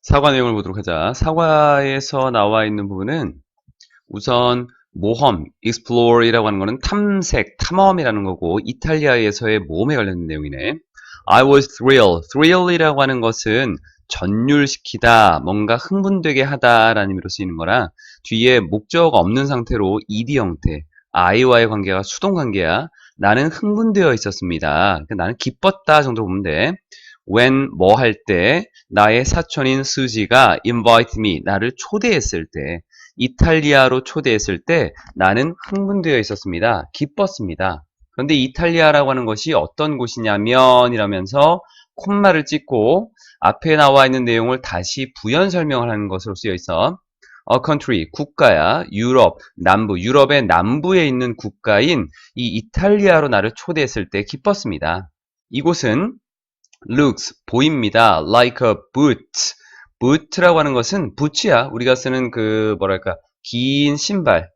사과 내용을 보도록 하자. 사과에서 나와 있는 부분은 우선 모험, explore이라고 하는 거는 탐색, 탐험이라는 거고 이탈리아에서의 모험에 관련된 내용이네. I was thrill이라고 하는 것은 전율시키다, 뭔가 흥분되게 하다라는 의미로 쓰이는 거라 뒤에 목적 없는 상태로 ed 형태, I와의 관계가 수동 관계야. 나는 흥분되어 있었습니다. 그러니까 나는 기뻤다 정도로 보면 돼. when 뭐 할 때, 나의 사촌인 수지가 invite me, 나를 초대했을 때, 이탈리아로 초대했을 때 나는 흥분되어 있었습니다. 기뻤습니다. 그런데 이탈리아라고 하는 것이 어떤 곳이냐면 이라면서 콤마를 찍고 앞에 나와 있는 내용을 다시 부연 설명을 하는 것으로 쓰여 있어. A country, 국가야. 유럽, 남부, 유럽의 남부에 있는 국가인 이 이탈리아로 나를 초대했을 때 기뻤습니다. 이곳은 looks, 보입니다. like a boot. boot라고 하는 것은 부츠야. 우리가 쓰는 그 뭐랄까 긴 신발.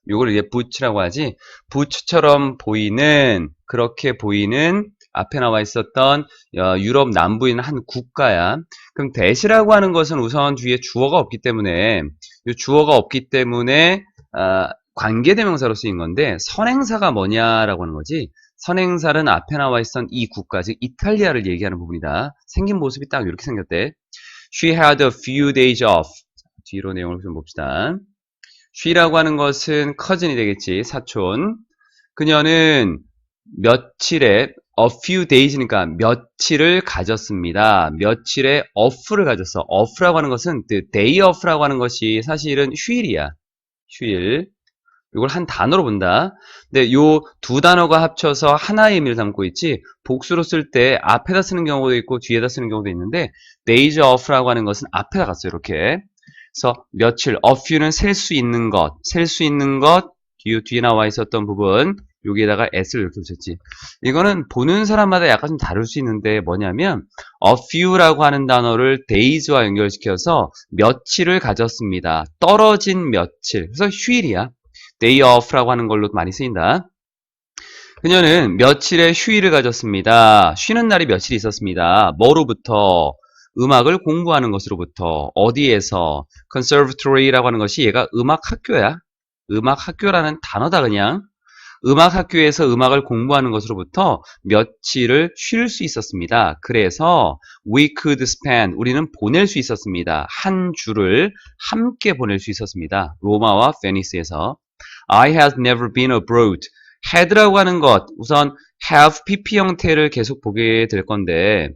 요걸 이제 부츠라고 하지. 부츠처럼 보이는, 그렇게 보이는 앞에 나와 있었던 유럽 남부에 있는 한 국가야. 그럼 that이라고 하는 것은 우선 뒤에 주어가 없기 때문에 이 주어가 없기 때문에 관계대명사로 쓰인 건데 선행사가 뭐냐라고 하는 거지. 선행사는 앞에 나와 있던 이 국가, 즉 이탈리아를 얘기하는 부분이다. 생긴 모습이 딱 이렇게 생겼대. She had a few days off. 뒤로 내용을 좀 봅시다. she라고 하는 것은 cousin이 되겠지, 사촌. 그녀는 며칠에 a few days니까 며칠을 가졌습니다. 며칠에 off를 가졌어. off라고 하는 것은 day off라고 하는 것이 사실은 휴일이야. 휴일. 이걸 한 단어로 본다. 근데 요 두 단어가 합쳐서 하나의 의미를 담고 있지, 복수로 쓸 때 앞에다 쓰는 경우도 있고 뒤에다 쓰는 경우도 있는데 days off라고 하는 것은 앞에다 갔어요. 이렇게. 그래서 며칠, a few는 셀 수 있는 것, 셀 수 있는 것, 뒤에 나와 있었던 부분, 여기에다가 s를 이렇게 붙였지. 이거는 보는 사람마다 약간 좀 다를 수 있는데 뭐냐면 a few라고 하는 단어를 days와 연결시켜서 며칠을 가졌습니다. 떨어진 며칠. 그래서 휴일이야. day off라고 하는 걸로 많이 쓰인다. 그녀는 며칠의 휴일을 가졌습니다. 쉬는 날이 며칠 있었습니다. 뭐로부터? 음악을 공부하는 것으로부터. 어디에서? conservatory라고 하는 것이 얘가 음악 학교야. 음악 학교라는 단어다 그냥. 음악 학교에서 음악을 공부하는 것으로부터 며칠을 쉴 수 있었습니다. 그래서 we could spend, 우리는 보낼 수 있었습니다. 한 주를 함께 보낼 수 있었습니다. 로마와 베니스에서. I had never been abroad. had라고 하는 것, 우선 have pp 형태를 계속 보게 될 건데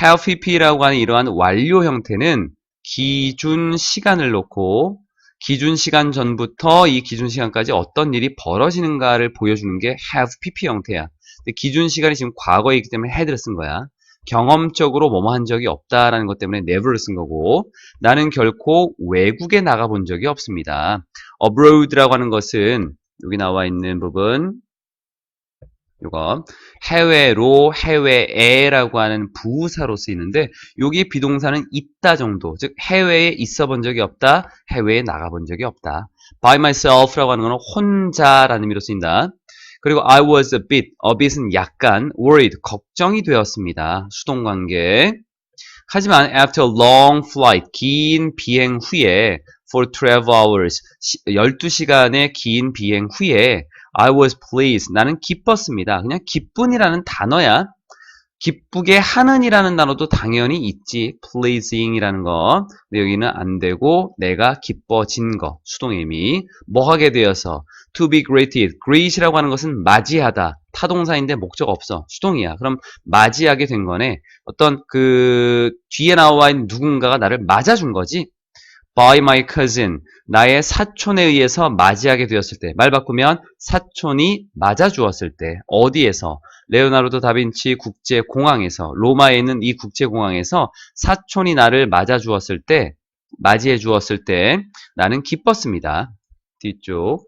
have pp라고 하는 이러한 완료 형태는 기준 시간을 놓고 기준 시간 전부터 이 기준 시간까지 어떤 일이 벌어지는가를 보여주는 게 have pp 형태야. 근데 기준 시간이 지금 과거에 있기 때문에 had를 쓴 거야. 경험적으로 뭐뭐 한 적이 없다라는 것 때문에 never를 쓴 거고, 나는 결코 외국에 나가본 적이 없습니다. abroad라고 하는 것은 여기 나와 있는 부분, 이거 해외로, 해외에라고 하는 부사로 쓰이는데 여기 비동사는 있다 정도, 즉 해외에 있어 본 적이 없다, 해외에 나가본 적이 없다. by myself라고 하는 거는 혼자라는 의미로 쓰인다. 그리고 I was a bit은 약간, worried, 걱정이 되었습니다. 수동관계. 하지만 after a long flight, 긴 비행 후에 for 12 hours, 12시간의 긴 비행 후에 I was pleased, 나는 기뻤습니다. 그냥 기쁜이라는 단어야. 기쁘게 하는이라는 단어도 당연히 있지. pleasing이라는 거. 근데 여기는 안 되고 내가 기뻐진 거. 수동의 의미. 뭐 하게 되어서 to be greeted. greet이라고 하는 것은 맞이하다. 타동사인데 목적 없어. 수동이야. 그럼 맞이하게 된 거네. 어떤 그 뒤에 나와 있는 누군가가 나를 맞아준 거지. by my cousin, 나의 사촌에 의해서 맞이하게 되었을 때, 말 바꾸면 사촌이 맞아주었을 때, 어디에서? 레오나르도 다빈치 국제공항에서, 로마에 있는 이 국제공항에서 사촌이 나를 맞아주었을 때, 맞이해 주었을 때 나는 기뻤습니다. 뒤쪽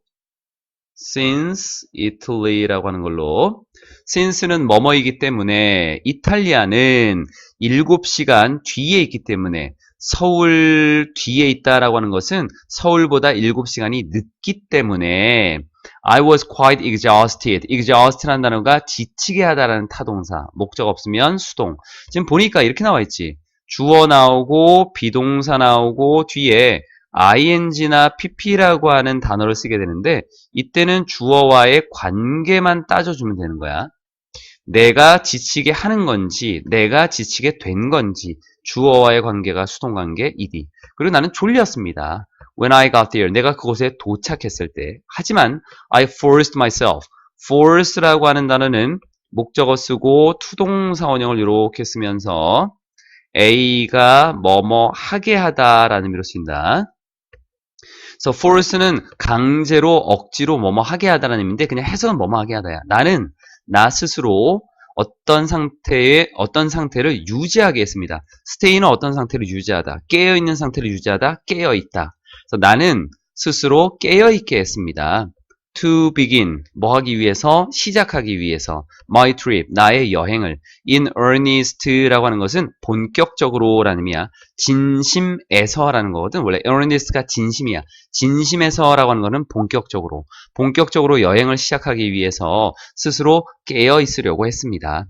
since Italy라고 하는 걸로, since는 뭐뭐이기 때문에, 이탈리아는 7시간 뒤에 있기 때문에, 서울 뒤에 있다라고 하는 것은 서울보다 7시간이 늦기 때문에 I was quite exhausted. exhausted라는 단어가 지치게 하다라는 타동사. 목적 없으면 수동. 지금 보니까 이렇게 나와 있지. 주어 나오고 비동사 나오고 뒤에 ing나 pp라고 하는 단어를 쓰게 되는데 이때는 주어와의 관계만 따져주면 되는 거야. 내가 지치게 하는 건지 내가 지치게 된 건지 주어와의 관계가 수동관계 ed. 그리고 나는 졸렸습니다. When I got there, 내가 그곳에 도착했을 때. 하지만 I forced myself. force라고 하는 단어는 목적어 쓰고 투동사 원형을 이렇게 쓰면서 A가 뭐뭐 하게 하다라는 의미로 쓰인다. 그래서 force는 강제로 억지로 뭐뭐 하게 하다라는 의미인데 그냥 해석은 뭐뭐 하게 하다야. 나는 나 스스로 어떤 상태를 유지하게 했습니다. stay는 어떤 상태를 유지하다. 깨어있는 상태를 유지하다. 깨어있다. 그래서 나는 스스로 깨어있게 했습니다. To begin, 뭐 하기 위해서? 시작하기 위해서. My trip, 나의 여행을. In earnest라고 하는 것은 본격적으로 라는 의미야. 진심에서 라는 거거든. 원래 earnest가 진심이야. 진심에서 라고 하는 거는 본격적으로. 본격적으로 여행을 시작하기 위해서 스스로 깨어 있으려고 했습니다.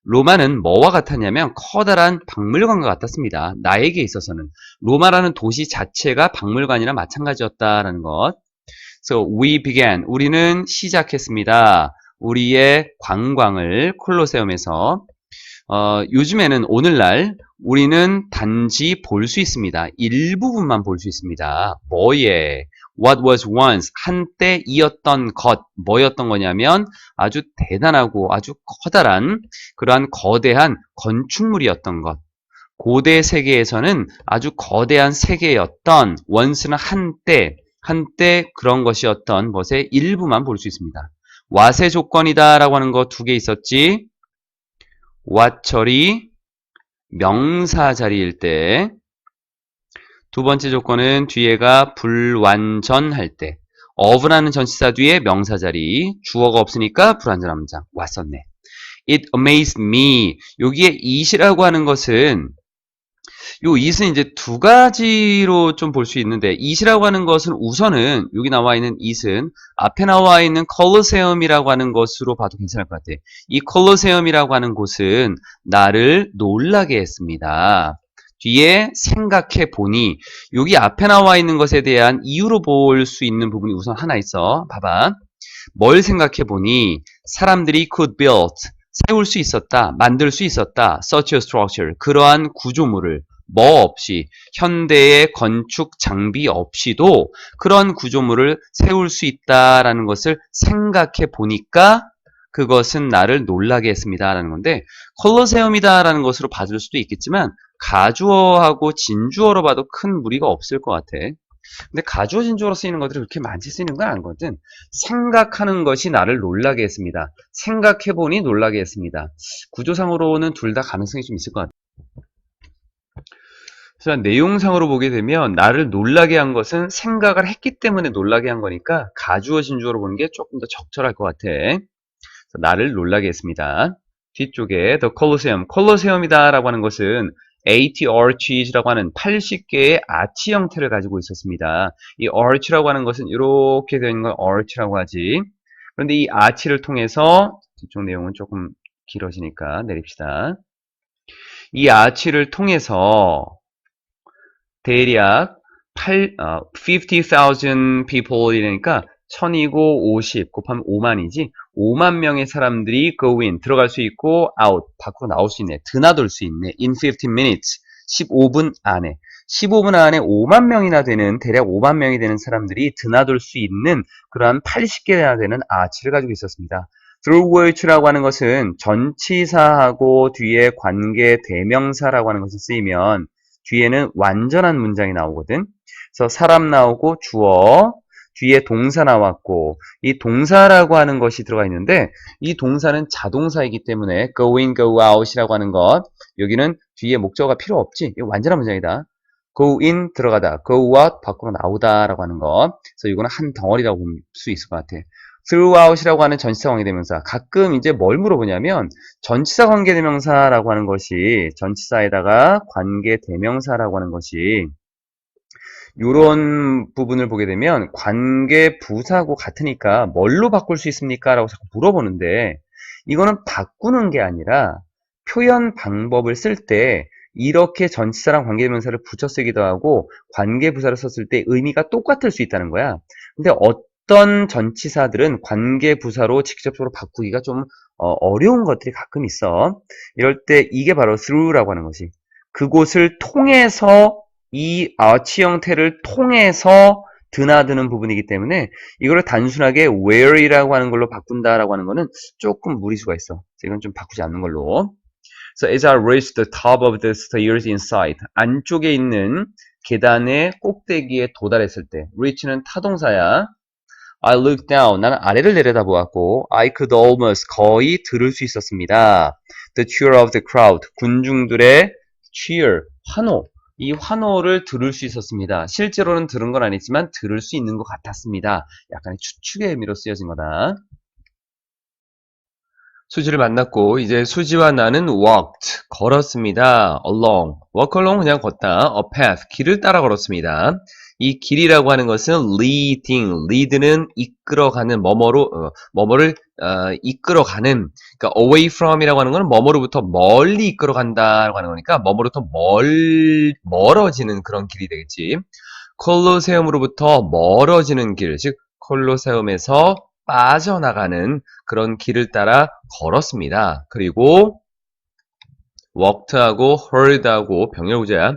로마는 뭐와 같았냐면 커다란 박물관과 같았습니다. 나에게 있어서는. 로마라는 도시 자체가 박물관이나 마찬가지였다라는 것. So we began. 우리는 시작했습니다. 우리의 관광을 콜로세움에서. 요즘에는 오늘날 우리는 단지 볼 수 있습니다. 일부분만 볼 수 있습니다. 뭐에? What was once. 한때이었던 것. 뭐였던 거냐면 아주 대단하고 아주 커다란 그러한 거대한 건축물이었던 것. 고대 세계에서는 아주 거대한 세계였던 once는 한때 그런 것이었던 것의 일부만 볼 수 있습니다. 와세 조건이다 라고 하는 거 두 개 있었지. what처리 명사 자리일 때. 두 번째 조건은 뒤에가 불완전할 때. of라는 전치사 뒤에 명사 자리. 주어가 없으니까 불완전한 문장. 왔었네. It amazed me. 여기에 it이라고 하는 것은 요 it은 이제 두 가지로 좀 볼 수 있는데 it이라고 하는 것은 우선은 여기 나와 있는 it은 앞에 나와 있는 콜로세움이라고 하는 것으로 봐도 괜찮을 것 같아. 이 콜로세움이라고 하는 곳은 나를 놀라게 했습니다. 뒤에 생각해 보니 여기 앞에 나와 있는 것에 대한 이유로 볼 수 있는 부분이 우선 하나 있어. 봐봐. 뭘 생각해 보니 사람들이 could build 세울 수 있었다, 만들 수 있었다, such a structure 그러한 구조물을 뭐 없이 현대의 건축 장비 없이도 그런 구조물을 세울 수 있다라는 것을 생각해 보니까 그것은 나를 놀라게 했습니다라는 건데 콜로세움이다라는 것으로 봐줄 수도 있겠지만 가주어하고 진주어로 봐도 큰 무리가 없을 것 같아. 근데 가주어 진주어로 쓰이는 것들이 그렇게 많이 쓰이는 건 아니거든. 생각하는 것이 나를 놀라게 했습니다. 생각해보니 놀라게 했습니다. 구조상으로는 둘 다 가능성이 좀 있을 것 같아요. 그래서 내용상으로 보게 되면 나를 놀라게 한 것은 생각을 했기 때문에 놀라게 한 거니까 가주어 진주어로 보는 게 조금 더 적절할 것 같아. 그래서 나를 놀라게 했습니다. 뒤쪽에 The Colosseum, 콜로세움이다 라고 하는 것은 80 arches라고 하는 80개의 아치 형태를 가지고 있었습니다. 이 arch라고 하는 것은 이렇게 되어 있는 걸 arch라고 하지. 그런데 이 아치를 통해서 뒤쪽 내용은 조금 길어지니까 내립시다. 이 아치를 통해서 대략 50,000 people이니까 1000이고 50 곱하면 5만이지 5만 명의 사람들이 go in 들어갈 수 있고 out 밖으로 나올 수 있네. 드나들 수 있네. in 15 minutes 15분 안에 15분 안에 5만 명이나 되는 대략 5만 명이 되는 사람들이 드나들 수 있는 그러한 80개나 되는 아치를 가지고 있었습니다. through which라고 하는 것은 전치사하고 뒤에 관계 대명사라고 하는 것이 쓰이면 뒤에는 완전한 문장이 나오거든. 그래서 사람 나오고 주어, 뒤에 동사 나왔고 이 동사라고 하는 것이 들어가 있는데 이 동사는 자동사이기 때문에 go in, go out이라고 하는 것 여기는 뒤에 목적어가 필요 없지. 이거 완전한 문장이다. go in 들어가다, go out 밖으로 나오다 라고 하는 것. 그래서 이거는 한 덩어리라고 볼 수 있을 것 같아. throughout이라고 하는 전치사 관계대명사. 가끔 이제 뭘 물어보냐면 전치사 관계대명사라고 하는 것이 전치사에다가 관계대명사라고 하는 것이 이런 부분을 보게 되면 관계 부사하고 같으니까 뭘로 바꿀 수 있습니까? 라고 자꾸 물어보는데 이거는 바꾸는 게 아니라 표현 방법을 쓸 때 이렇게 전치사랑 관계대명사를 붙여 쓰기도 하고 관계부사를 썼을 때 의미가 똑같을 수 있다는 거야. 근데 어떤 전치사들은 관계부사로 직접적으로 바꾸기가 좀 어려운 것들이 가끔 있어. 이럴 때 이게 바로 through라고 하는 것이 그곳을 통해서 이 arch 형태를 통해서 드나드는 부분이기 때문에 이거를 단순하게 where이라고 하는 걸로 바꾼다라고 하는 거는 조금 무리수가 있어. 이건 좀 바꾸지 않는 걸로. So as I reached the top of the stairs inside, 안쪽에 있는 계단의 꼭대기에 도달했을 때, reach는 타동사야. I looked down, 나는 아래를 내려다보았고, I could almost, 거의 들을 수 있었습니다. The cheer of the crowd, 군중들의 cheer, 환호. 이 환호를 들을 수 있었습니다. 실제로는 들은 건 아니지만 들을 수 있는 것 같았습니다. 약간의 추측의 의미로 쓰여진 거다. 수지를 만났고 이제 수지와 나는 walked, 걸었습니다. along, walk along 그냥 걷다. a path, 길을 따라 걸었습니다. 이 길이라고 하는 것은 leading, lead는 이끌어가는 뭐뭐를 이끌어가는, 그러니까 away from이라고 하는 것은 뭐뭐로부터 멀리 이끌어간다라고 하는 거니까 뭐뭐로부터 멀어지는 그런 길이 되겠지. 콜로세움으로부터 멀어지는 길, 즉 콜로세움에서 빠져나가는 그런 길을 따라 걸었습니다. 그리고 walked하고 heard하고 병렬구조야.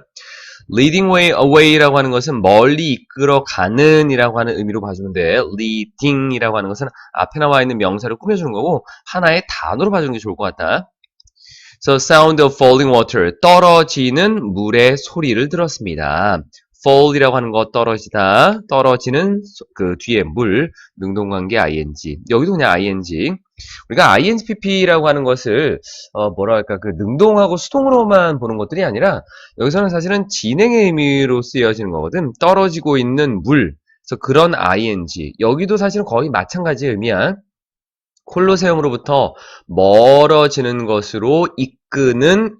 leading way away라고 하는 것은 멀리 이끌어가는 이라고 하는 의미로 봐주면 돼. leading 이라고 하는 것은 앞에 나와 있는 명사를 꾸며주는 거고 하나의 단어로 봐주는 게 좋을 것 같다. So sound of falling water, 떨어지는 물의 소리를 들었습니다. fall이라고 하는 거 떨어지다, 떨어지는 그 뒤에 물, 능동관계 ing. 여기도 그냥 ing. 우리가 INPP라고 하는 것을 뭐랄까 그 능동하고 수동으로만 보는 것들이 아니라 여기서는 사실은 진행의 의미로 쓰여지는 거거든. 떨어지고 있는 물. 그래서 그런 ing. 여기도 사실은 거의 마찬가지의 의미야. 콜로세움으로부터 멀어지는 것으로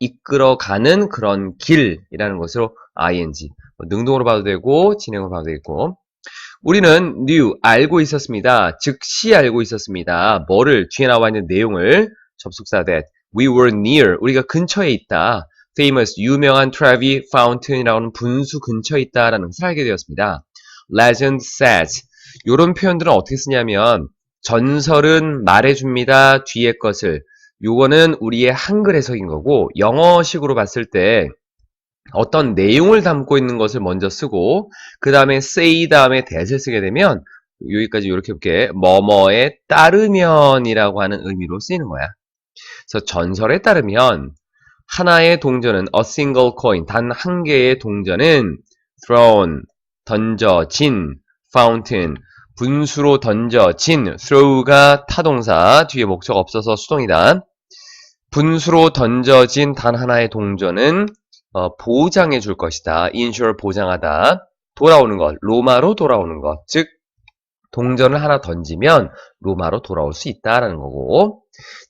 이끌어가는 그런 길이라는 것으로 ing. 능동으로 봐도 되고 진행으로 봐도 되고. 우리는 knew, 알고 있었습니다. 즉시 알고 있었습니다. 뭐를? 뒤에 나와 있는 내용을. 접속사 that. We were near, 우리가 근처에 있다. famous, 유명한 Trevi Fountain이라고 하는 분수 근처에 있다라는 것을 알게 되었습니다. legend says, 이런 표현들은 어떻게 쓰냐면 전설은 말해줍니다. 뒤에 것을. 요거는 우리의 한글 해석인 거고 영어식으로 봤을 때 어떤 내용을 담고 있는 것을 먼저 쓰고 그 다음에 say 다음에 that을 쓰게 되면 여기까지 이렇게 볼게. 뭐뭐에 따르면이라고 하는 의미로 쓰이는 거야. 그래서 전설에 따르면 하나의 동전은 a single coin, 단 한 개의 동전은 thrown, 던져진, fountain, 분수로 던져진, throw가 타동사, 뒤에 목적 없어서 수동이다. 분수로 던져진 단 하나의 동전은 보장해 줄 것이다. insure, 보장하다. 돌아오는 것, 로마로 돌아오는 것. 즉 동전을 하나 던지면 로마로 돌아올 수 있다라는 거고.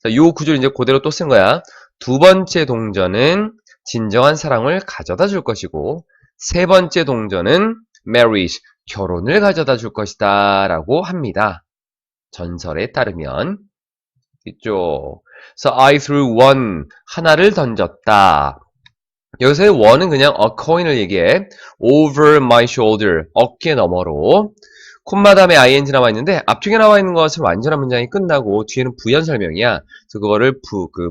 자, 이 구조를 이제 그대로 또 쓴 거야. 두 번째 동전은 진정한 사랑을 가져다 줄 것이고 세 번째 동전은 marriage, 결혼을 가져다 줄 것이다 라고 합니다. 전설에 따르면 있죠. So I threw one, 하나를 던졌다. 여기서의 one은 그냥 a coin을 얘기해. over my shoulder, 어깨 너머로. 콤마 다음에 ing 나와 있는데 앞쪽에 나와 있는 것은 완전한 문장이 끝나고 뒤에는 부연 설명이야. 그래서 그거를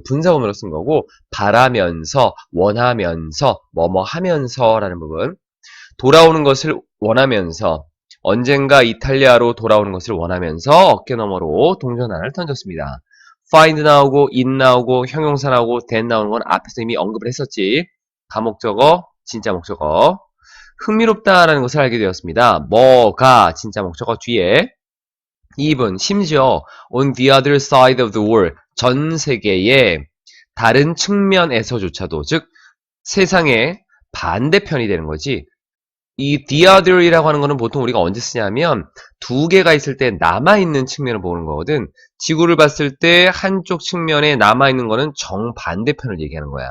분사구문으로 쓴 거고 바라면서, 원하면서, 뭐뭐 하면서라는 부분. 돌아오는 것을 원하면서, 언젠가 이탈리아로 돌아오는 것을 원하면서 어깨 너머로 동전 하나를 던졌습니다. find 나오고 in 나오고 형용사 나오고 then 나오는 건 앞에서 이미 언급을 했었지. 가목적어, 진짜 목적어. 흥미롭다라는 것을 알게 되었습니다. 뭐가 진짜 목적어 뒤에. even, 심지어 on the other side of the world, 전 세계의 다른 측면에서조차도, 즉 세상의 반대편이 되는 거지. 이 the other이라고 하는 거는 보통 우리가 언제 쓰냐면 두 개가 있을 때 남아있는 측면을 보는 거거든. 지구를 봤을 때 한쪽 측면에 남아있는 거는 정반대편을 얘기하는 거야.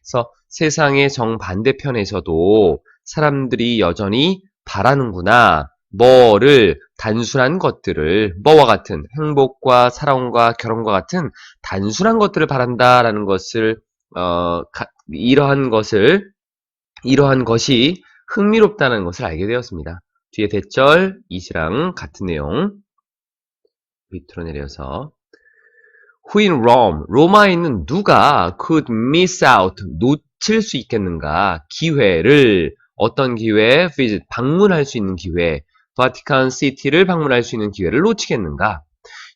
그래서 세상의 정반대편에서도 사람들이 여전히 바라는구나. 뭐를, 단순한 것들을, 뭐와 같은 행복과 사랑과 결혼과 같은 단순한 것들을 바란다라는 것을 이러한 것이 흥미롭다는 것을 알게 되었습니다. 뒤에 대절 이시랑 같은 내용 밑으로 내려서 Who in Rome, 로마에 있는 누가 could miss out, 놓칠 수 있겠는가? 기회를, 어떤 기회? visit, 방문할 수 있는 기회, Vatican City를 방문할 수 있는 기회를 놓치겠는가?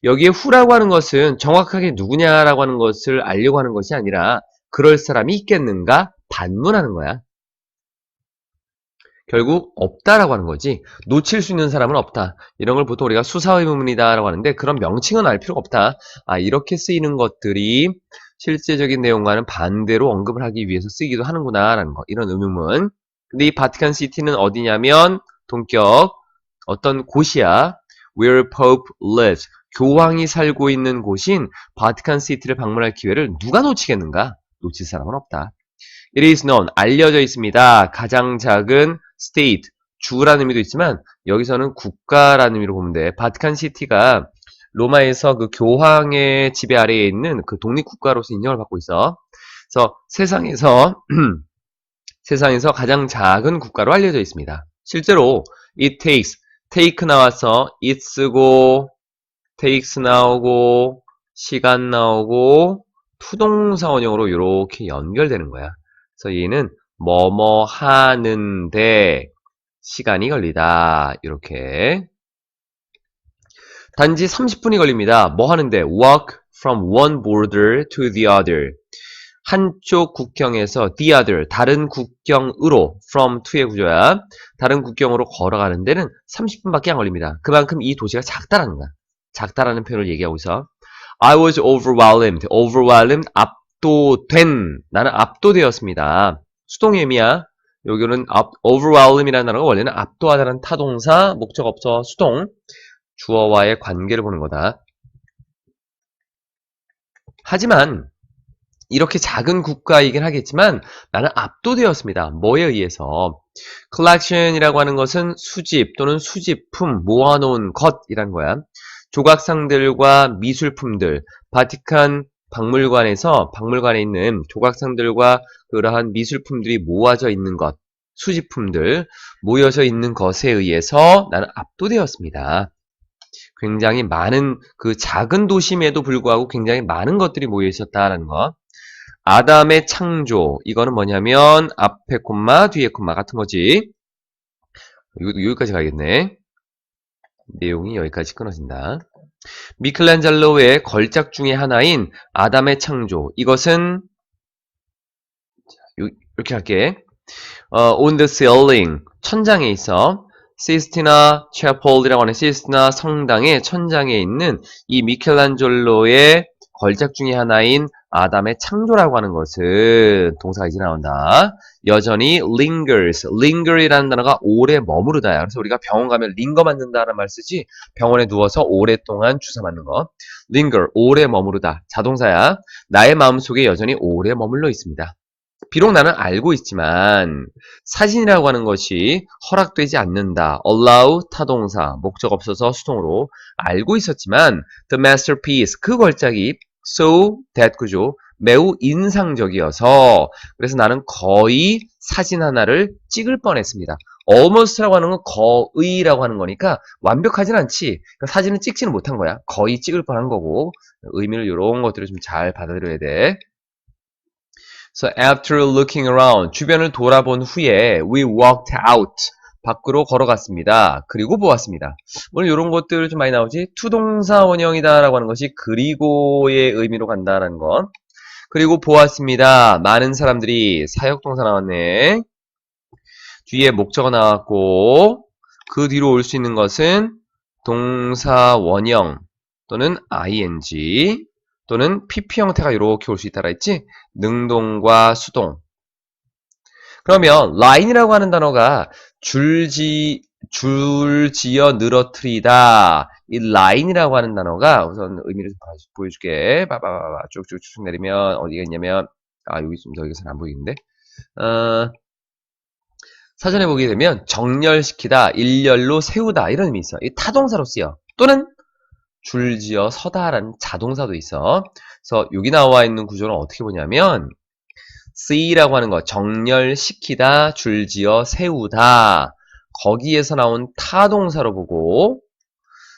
여기에 who라고 하는 것은 정확하게 누구냐라고 하는 것을 알려고 하는 것이 아니라 그럴 사람이 있겠는가? 반문하는 거야. 결국 없다라고 하는 거지. 놓칠 수 있는 사람은 없다. 이런 걸 보통 우리가 수사의문이다라고 하는데 그런 명칭은 알 필요가 없다. 이렇게 쓰이는 것들이 실제적인 내용과는 반대로 언급을 하기 위해서 쓰이기도 하는구나라는 거. 이런 의문문. 근데 이 바티칸 시티는 어디냐면 동격 어떤 곳이야. Where Pope lives. 교황이 살고 있는 곳인 바티칸 시티를 방문할 기회를 누가 놓치겠는가? 놓칠 사람은 없다. It is known, 알려져 있습니다. 가장 작은 state, 주라는 의미도 있지만 여기서는 국가라는 의미로 보면 돼. 바티칸 시티가 로마에서 그 교황의 지배 아래에 있는 그 독립국가로서 인정을 받고 있어. 그래서 세상에서 가장 작은 국가로 알려져 있습니다. 실제로 it takes, take 나와서 it 쓰고 takes 나오고 시간 나오고 투동사 원형으로 이렇게 연결되는 거야. 그래서 얘는 뭐뭐 하는데 시간이 걸리다. 이렇게 단지 30분이 걸립니다. 뭐 하는데? Walk from one border to the other. 한쪽 국경에서 the other, 다른 국경으로 from to의 구조야. 다른 국경으로 걸어가는 데는 30분밖에 안 걸립니다. 그만큼 이 도시가 작다라는 거야. 작다라는 표현을 얘기하고 있어. I was overwhelmed. overwhelmed, 압도된. 나는 압도되었습니다. 수동의 의미야. 여기는 overwhelm이라는 단어가 원래는 압도하다는 타동사, 목적 없어 수동, 주어와의 관계를 보는 거다. 하지만 이렇게 작은 국가이긴 하겠지만 나는 압도되었습니다. 뭐에 의해서? collection이라고 하는 것은 수집 또는 수집품, 모아놓은 것이란 거야. 조각상들과 미술품들, 바티칸 박물관에 있는 조각상들과 그러한 미술품들이 모아져 있는 것, 수집품들, 모여져 있는 것에 의해서 나는 압도되었습니다. 굉장히 많은, 그 작은 도심에도 불구하고 굉장히 많은 것들이 모여 있었다라는 것. 아담의 창조, 이거는 뭐냐면 앞에 콤마, 뒤에 콤마 같은 거지. 이것도 여기까지 가겠네. 내용이 여기까지 끊어진다. 미켈란젤로의 걸작 중의 하나인 아담의 창조. 이것은 이렇게 할게. On the ceiling, 천장에 있어. 시스티나 채플이라고 하는 시스티나 성당의 천장에 있는 이 미켈란젤로의 걸작 중의 하나인 아담의 창조라고 하는 것은 동사가 이제 나온다. 여전히 lingers, linger이라는 단어가 오래 머무르다야. 그래서 우리가 병원 가면 링거 맞는다라는 말 쓰지, 병원에 누워서 오랫동안 주사 맞는 거. linger, 오래 머무르다. 자동사야. 나의 마음속에 여전히 오래 머물러 있습니다. 비록 나는 알고 있지만 사진이라고 하는 것이 허락되지 않는다. allow 타동사, 목적 없어서 수동으로 알고 있었지만 the masterpiece, 그 걸작이 so that 구조, 매우 인상적이어서 그래서 나는 거의 사진 하나를 찍을 뻔했습니다. almost라고 하는 건 거의라고 하는 거니까 완벽하진 않지. 그러니까 사진은 찍지는 못한 거야. 거의 찍을 뻔한 거고, 의미를 이런 것들을 좀 잘 받아들여야 돼. So after looking around, 주변을 돌아본 후에 we walked out, 밖으로 걸어갔습니다. 그리고 보았습니다. 오늘 이런 것들 좀 많이 나오지? 투동사 원형이다 라고 하는 것이 그리고의 의미로 간다라는 것. 그리고 보았습니다. 많은 사람들이, 사역동사 나왔네. 뒤에 목적어 나왔고, 그 뒤로 올 수 있는 것은 동사 원형 또는 ing 또는 pp 형태가 이렇게 올 수 있다라 했지? 능동과 수동. 그러면 line이라고 하는 단어가 줄지어 늘어뜨리다. 이 line이라고 하는 단어가 우선 의미를 보여줄게. 봐봐. 쭉쭉쭉 내리면 어디가 있냐면, 여기 있습니다. 여기서는 안 보이는데. 사전에 보게 되면 정렬시키다, 일렬로 세우다 이런 의미 있어. 이 타동사로 쓰여. 또는 줄지어 서다라는 자동사도 있어. 그래서 여기 나와 있는 구조는 어떻게 보냐면 C라고 하는 거 정렬시키다, 줄지어 세우다. 거기에서 나온 타동사로 보고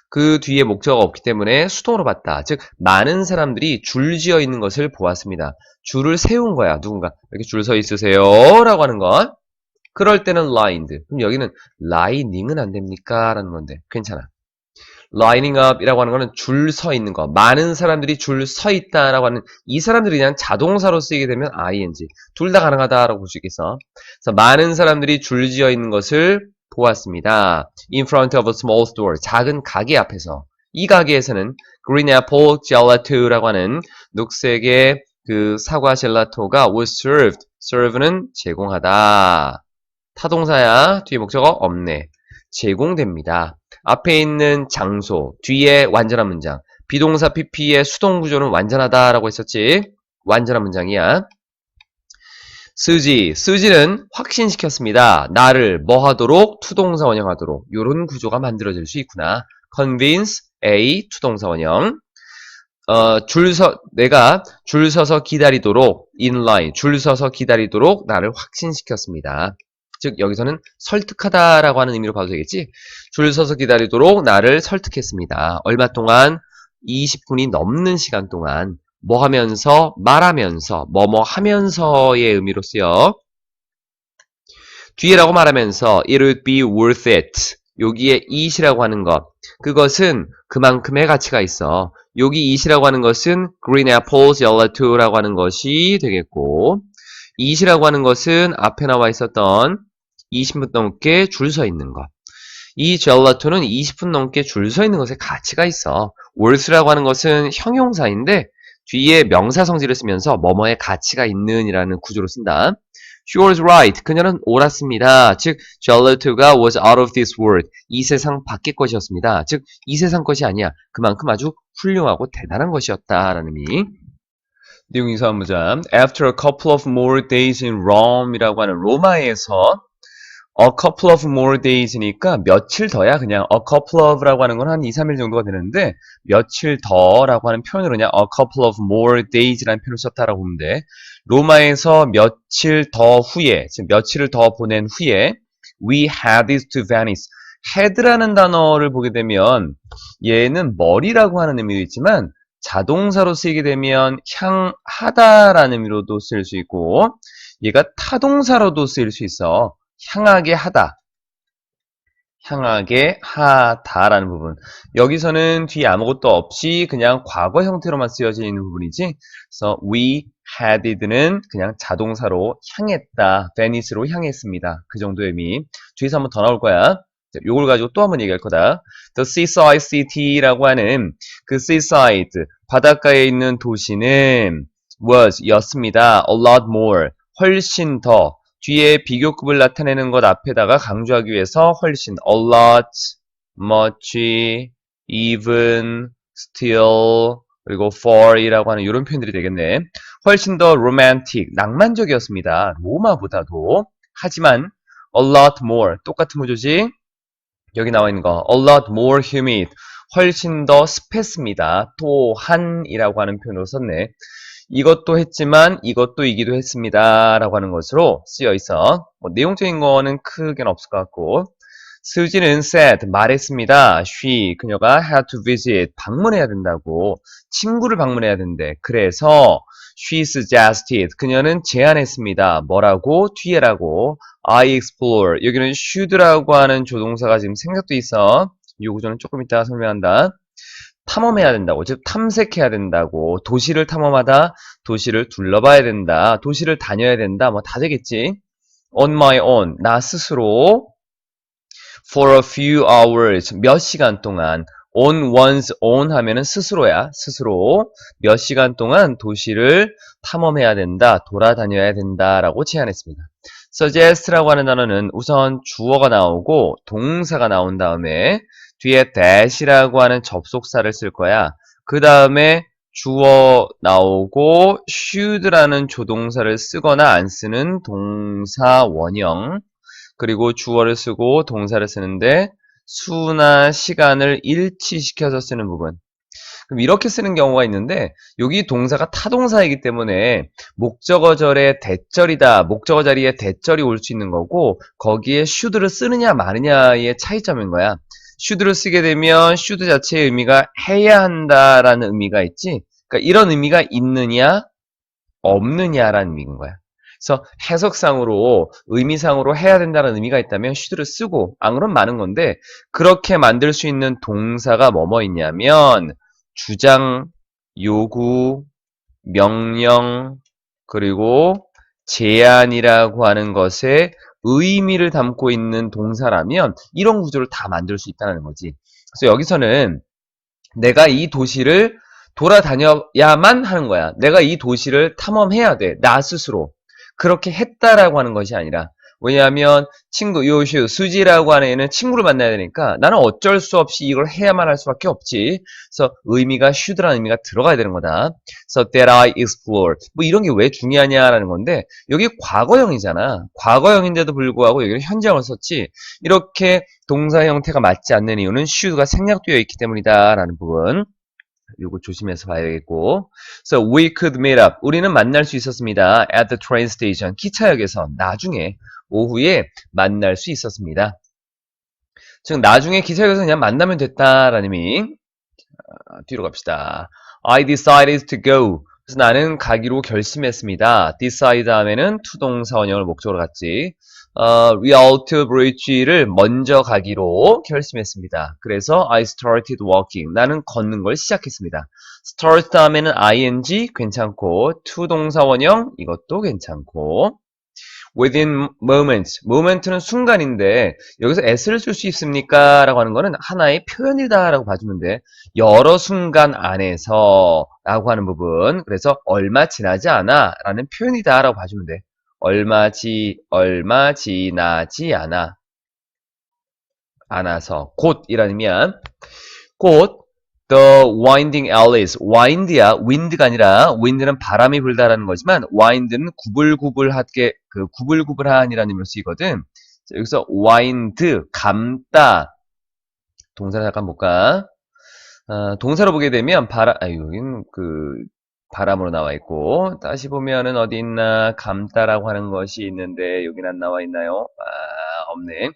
그 뒤에 목적어가 없기 때문에 수동으로 봤다. 즉 많은 사람들이 줄지어 있는 것을 보았습니다. 줄을 세운 거야. 누군가 이렇게 줄 서 있으세요 라고 하는 것. 그럴 때는 lined. 그럼 여기는 lining은 안 됩니까? 라는 건데 괜찮아. lining up이라고 하는 거는 줄 서 있는 거. 많은 사람들이 줄 서 있다라고 하는 이 사람들이 그냥 자동사로 쓰이게 되면 ing. 둘 다 가능하다라고 볼 수 있겠어. 그래서 많은 사람들이 줄지어 있는 것을 보았습니다. In front of a small store. 작은 가게 앞에서. 이 가게에서는 green apple gelato라고 하는 녹색의 그 사과 젤라토가 was served. serve는 제공하다. 타동사야. 뒤에 목적어 없네. 제공됩니다. 앞에 있는 장소, 뒤에 완전한 문장. 비동사 PP의 수동 구조는 완전하다라고 했었지. 완전한 문장이야. 쓰지는 확신시켰습니다. 나를 뭐 하도록? 투동사 원형하도록. 요런 구조가 만들어질 수 있구나. convince A 투동사 원형. 내가 줄 서서 기다리도록 in line 줄 서서 기다리도록 나를 확신시켰습니다. 즉 여기서는 설득하다라고 하는 의미로 봐도 되겠지. 줄 서서 기다리도록 나를 설득했습니다. 얼마 동안? 20분이 넘는 시간 동안 뭐 하면서? 말하면서 뭐뭐 하면서의 의미로 쓰여. 뒤에라고 말하면서 it would be worth it. 여기에 it이라고 하는 것 그것은 그만큼의 가치가 있어. 여기 it이라고 하는 것은 green apple gelato라고 하는 것이 되겠고 it이라고 하는 것은 앞에 나와 있었던 20분 넘게 줄 서 있는 것. 이 젤라토는 20분 넘게 줄 서 있는 것에 가치가 있어. worth라고 하는 것은 형용사인데 뒤에 명사 성질을 쓰면서 뭐뭐에 가치가 있는 이라는 구조로 쓴다. She was right. 그녀는 옳았습니다. 즉, 젤라토가 was out of this world. 이 세상 밖의 것이었습니다. 즉, 이 세상 것이 아니야. 그만큼 아주 훌륭하고 대단한 것이었다라는 의미. 내용 인사 한번 보자. After a couple of more days in Rome이라고 하는 로마에서 a couple of more days니까 며칠 더야 그냥 a couple of라고 하는 건 한 2, 3일 정도가 되는데 며칠 더라고 하는 표현으로 그냥 a couple of more days라는 표현을 썼다라고 보면 돼. 로마에서 며칠 더 후에, 즉 며칠을 더 보낸 후에 we headed to Venice. head라는 단어를 보게 되면 얘는 머리라고 하는 의미도 있지만 자동사로 쓰이게 되면 향하다라는 의미로도 쓰일 수 있고 얘가 타동사로도 쓰일 수 있어. 향하게 하다. 향하게 하다라는 부분. 여기서는 뒤에 아무것도 없이 그냥 과거 형태로만 쓰여져 있는 부분이지. 그래서 we headed는 그냥 자동사로 향했다. Venice로 향했습니다. 그 정도의 의미. 뒤에서 한번 더 나올 거야. 요걸 가지고 또 한번 얘기할 거다. The seaside city라고 하는 그 seaside, 바닷가에 있는 도시는 was, 였습니다. A lot more, 훨씬 더. 뒤에 비교급을 나타내는 것 앞에다가 강조하기 위해서 훨씬 a lot, much, even, still, 그리고 for이라고 하는 이런 표현들이 되겠네. 훨씬 더 romantic, 낭만적이었습니다. 로마보다도. 하지만 a lot more, 똑같은 구조지. 여기 나와 있는 거 a lot more humid, 훨씬 더 습했습니다. 또한이라고 하는 표현으로 썼네. 이것도 했지만 이것도 했습니다 라고 하는 것으로 쓰여 있어. 내용적인 거는 크게는 없을 것 같고 수지는 said, 말했습니다. she, 그녀가 had to visit, 방문해야 된다고. 친구를 방문해야 된대. 그래서 she suggested, 그녀는 제안했습니다. 뭐라고? 뒤에라고. I explore, 여기는 should라고 하는 조동사가 지금 생략돼 있어. 이 구조는 조금 이따가 설명한다. 탐험해야 된다고, 즉 탐색해야 된다고. 도시를 탐험하다, 도시를 둘러봐야 된다, 도시를 다녀야 된다, 뭐 다 되겠지. On my own, 나 스스로. For a few hours, 몇 시간 동안. On one's own 하면은 스스로야, 스스로. 몇 시간 동안 도시를 탐험해야 된다, 돌아다녀야 된다라고 제안했습니다. suggest라고 하는 단어는 우선 주어가 나오고 동사가 나온 다음에 뒤에 that이라고 하는 접속사를 쓸 거야. 그 다음에 주어 나오고 should라는 조동사를 쓰거나 안 쓰는 동사 원형, 그리고 주어를 쓰고 동사를 쓰는데 수나 시간을 일치시켜서 쓰는 부분. 그럼 이렇게 쓰는 경우가 있는데 여기 동사가 타동사이기 때문에 목적어절의 대절이다. 목적어 자리에 대절이 올 수 있는 거고 거기에 should를 쓰느냐 마느냐의 차이점인 거야. should를 쓰게 되면 should 자체의 의미가 해야 한다라는 의미가 있지. 그러니까 이런 의미가 있느냐 없느냐라는 의미인 거야. 그래서 해석상으로 의미상으로 해야 된다는 의미가 있다면 should를 쓰고 안 그러면 많은 건데 그렇게 만들 수 있는 동사가 뭐뭐 있냐면 주장, 요구, 명령, 그리고 제안이라고 하는 것에 의미를 담고 있는 동사라면 이런 구조를 다 만들 수 있다는 거지. 그래서 여기서는 내가 이 도시를 돌아다녀야만 하는 거야. 내가 이 도시를 탐험해야 돼. 나 스스로. 그렇게 했다라고 하는 것이 아니라 왜냐하면 친구 요슈 수지라고 하는 애는 친구를 만나야 되니까 나는 어쩔 수 없이 이걸 해야만 할 수밖에 없지. 그래서 의미가 should라는 의미가 들어가야 되는 거다. 그래서 that I explore 뭐 이런 게 왜 중요하냐라는 건데 여기 과거형이잖아. 과거형인데도 불구하고 여기는 현재형을 썼지. 이렇게 동사 형태가 맞지 않는 이유는 should가 생략되어 있기 때문이다라는 부분. 이거 조심해서 봐야겠고. So we could meet up. 우리는 만날 수 있었습니다. At the train station. 기차역에서 나중에 오후에 만날 수 있었습니다. 즉 나중에 기차역에서 그냥 만나면 됐다라는 의미. 뒤로 갑시다. I decided to go. 그래서 나는 가기로 결심했습니다. decide 다음에는 투동사 원형을 목적으로 갖지. Rialto Bridge를 먼저 가기로 결심했습니다. 그래서 I started walking. 나는 걷는 걸 시작했습니다. start 다음에는 ing 괜찮고 투동사 원형 이것도 괜찮고 within moments. moment는 순간인데 여기서 s를 쓸 수 있습니까? 라고 하는 거는 하나의 표현이다 라고 봐주면 돼. 여러 순간 안에서 라고 하는 부분. 그래서 얼마 지나지 않아 라는 표현이다 라고 봐주면 돼. 얼마 지나지 않아서 곧이라는 의미야. 곧 the winding alleys. wind야 wind가 아니라 wind는 바람이 불다라는 거지만 wind는 구불구불하게 구불구불한이라는 의미로 쓰이거든. 자, 여기서 wind 감다 동사를 잠깐 볼까? 동사로 보게 되면 여기는 바람으로 나와 있고 다시 보면은 어디 있나 감다라고 하는 것이 있는데 여기는 안 나와 있나요? 없네.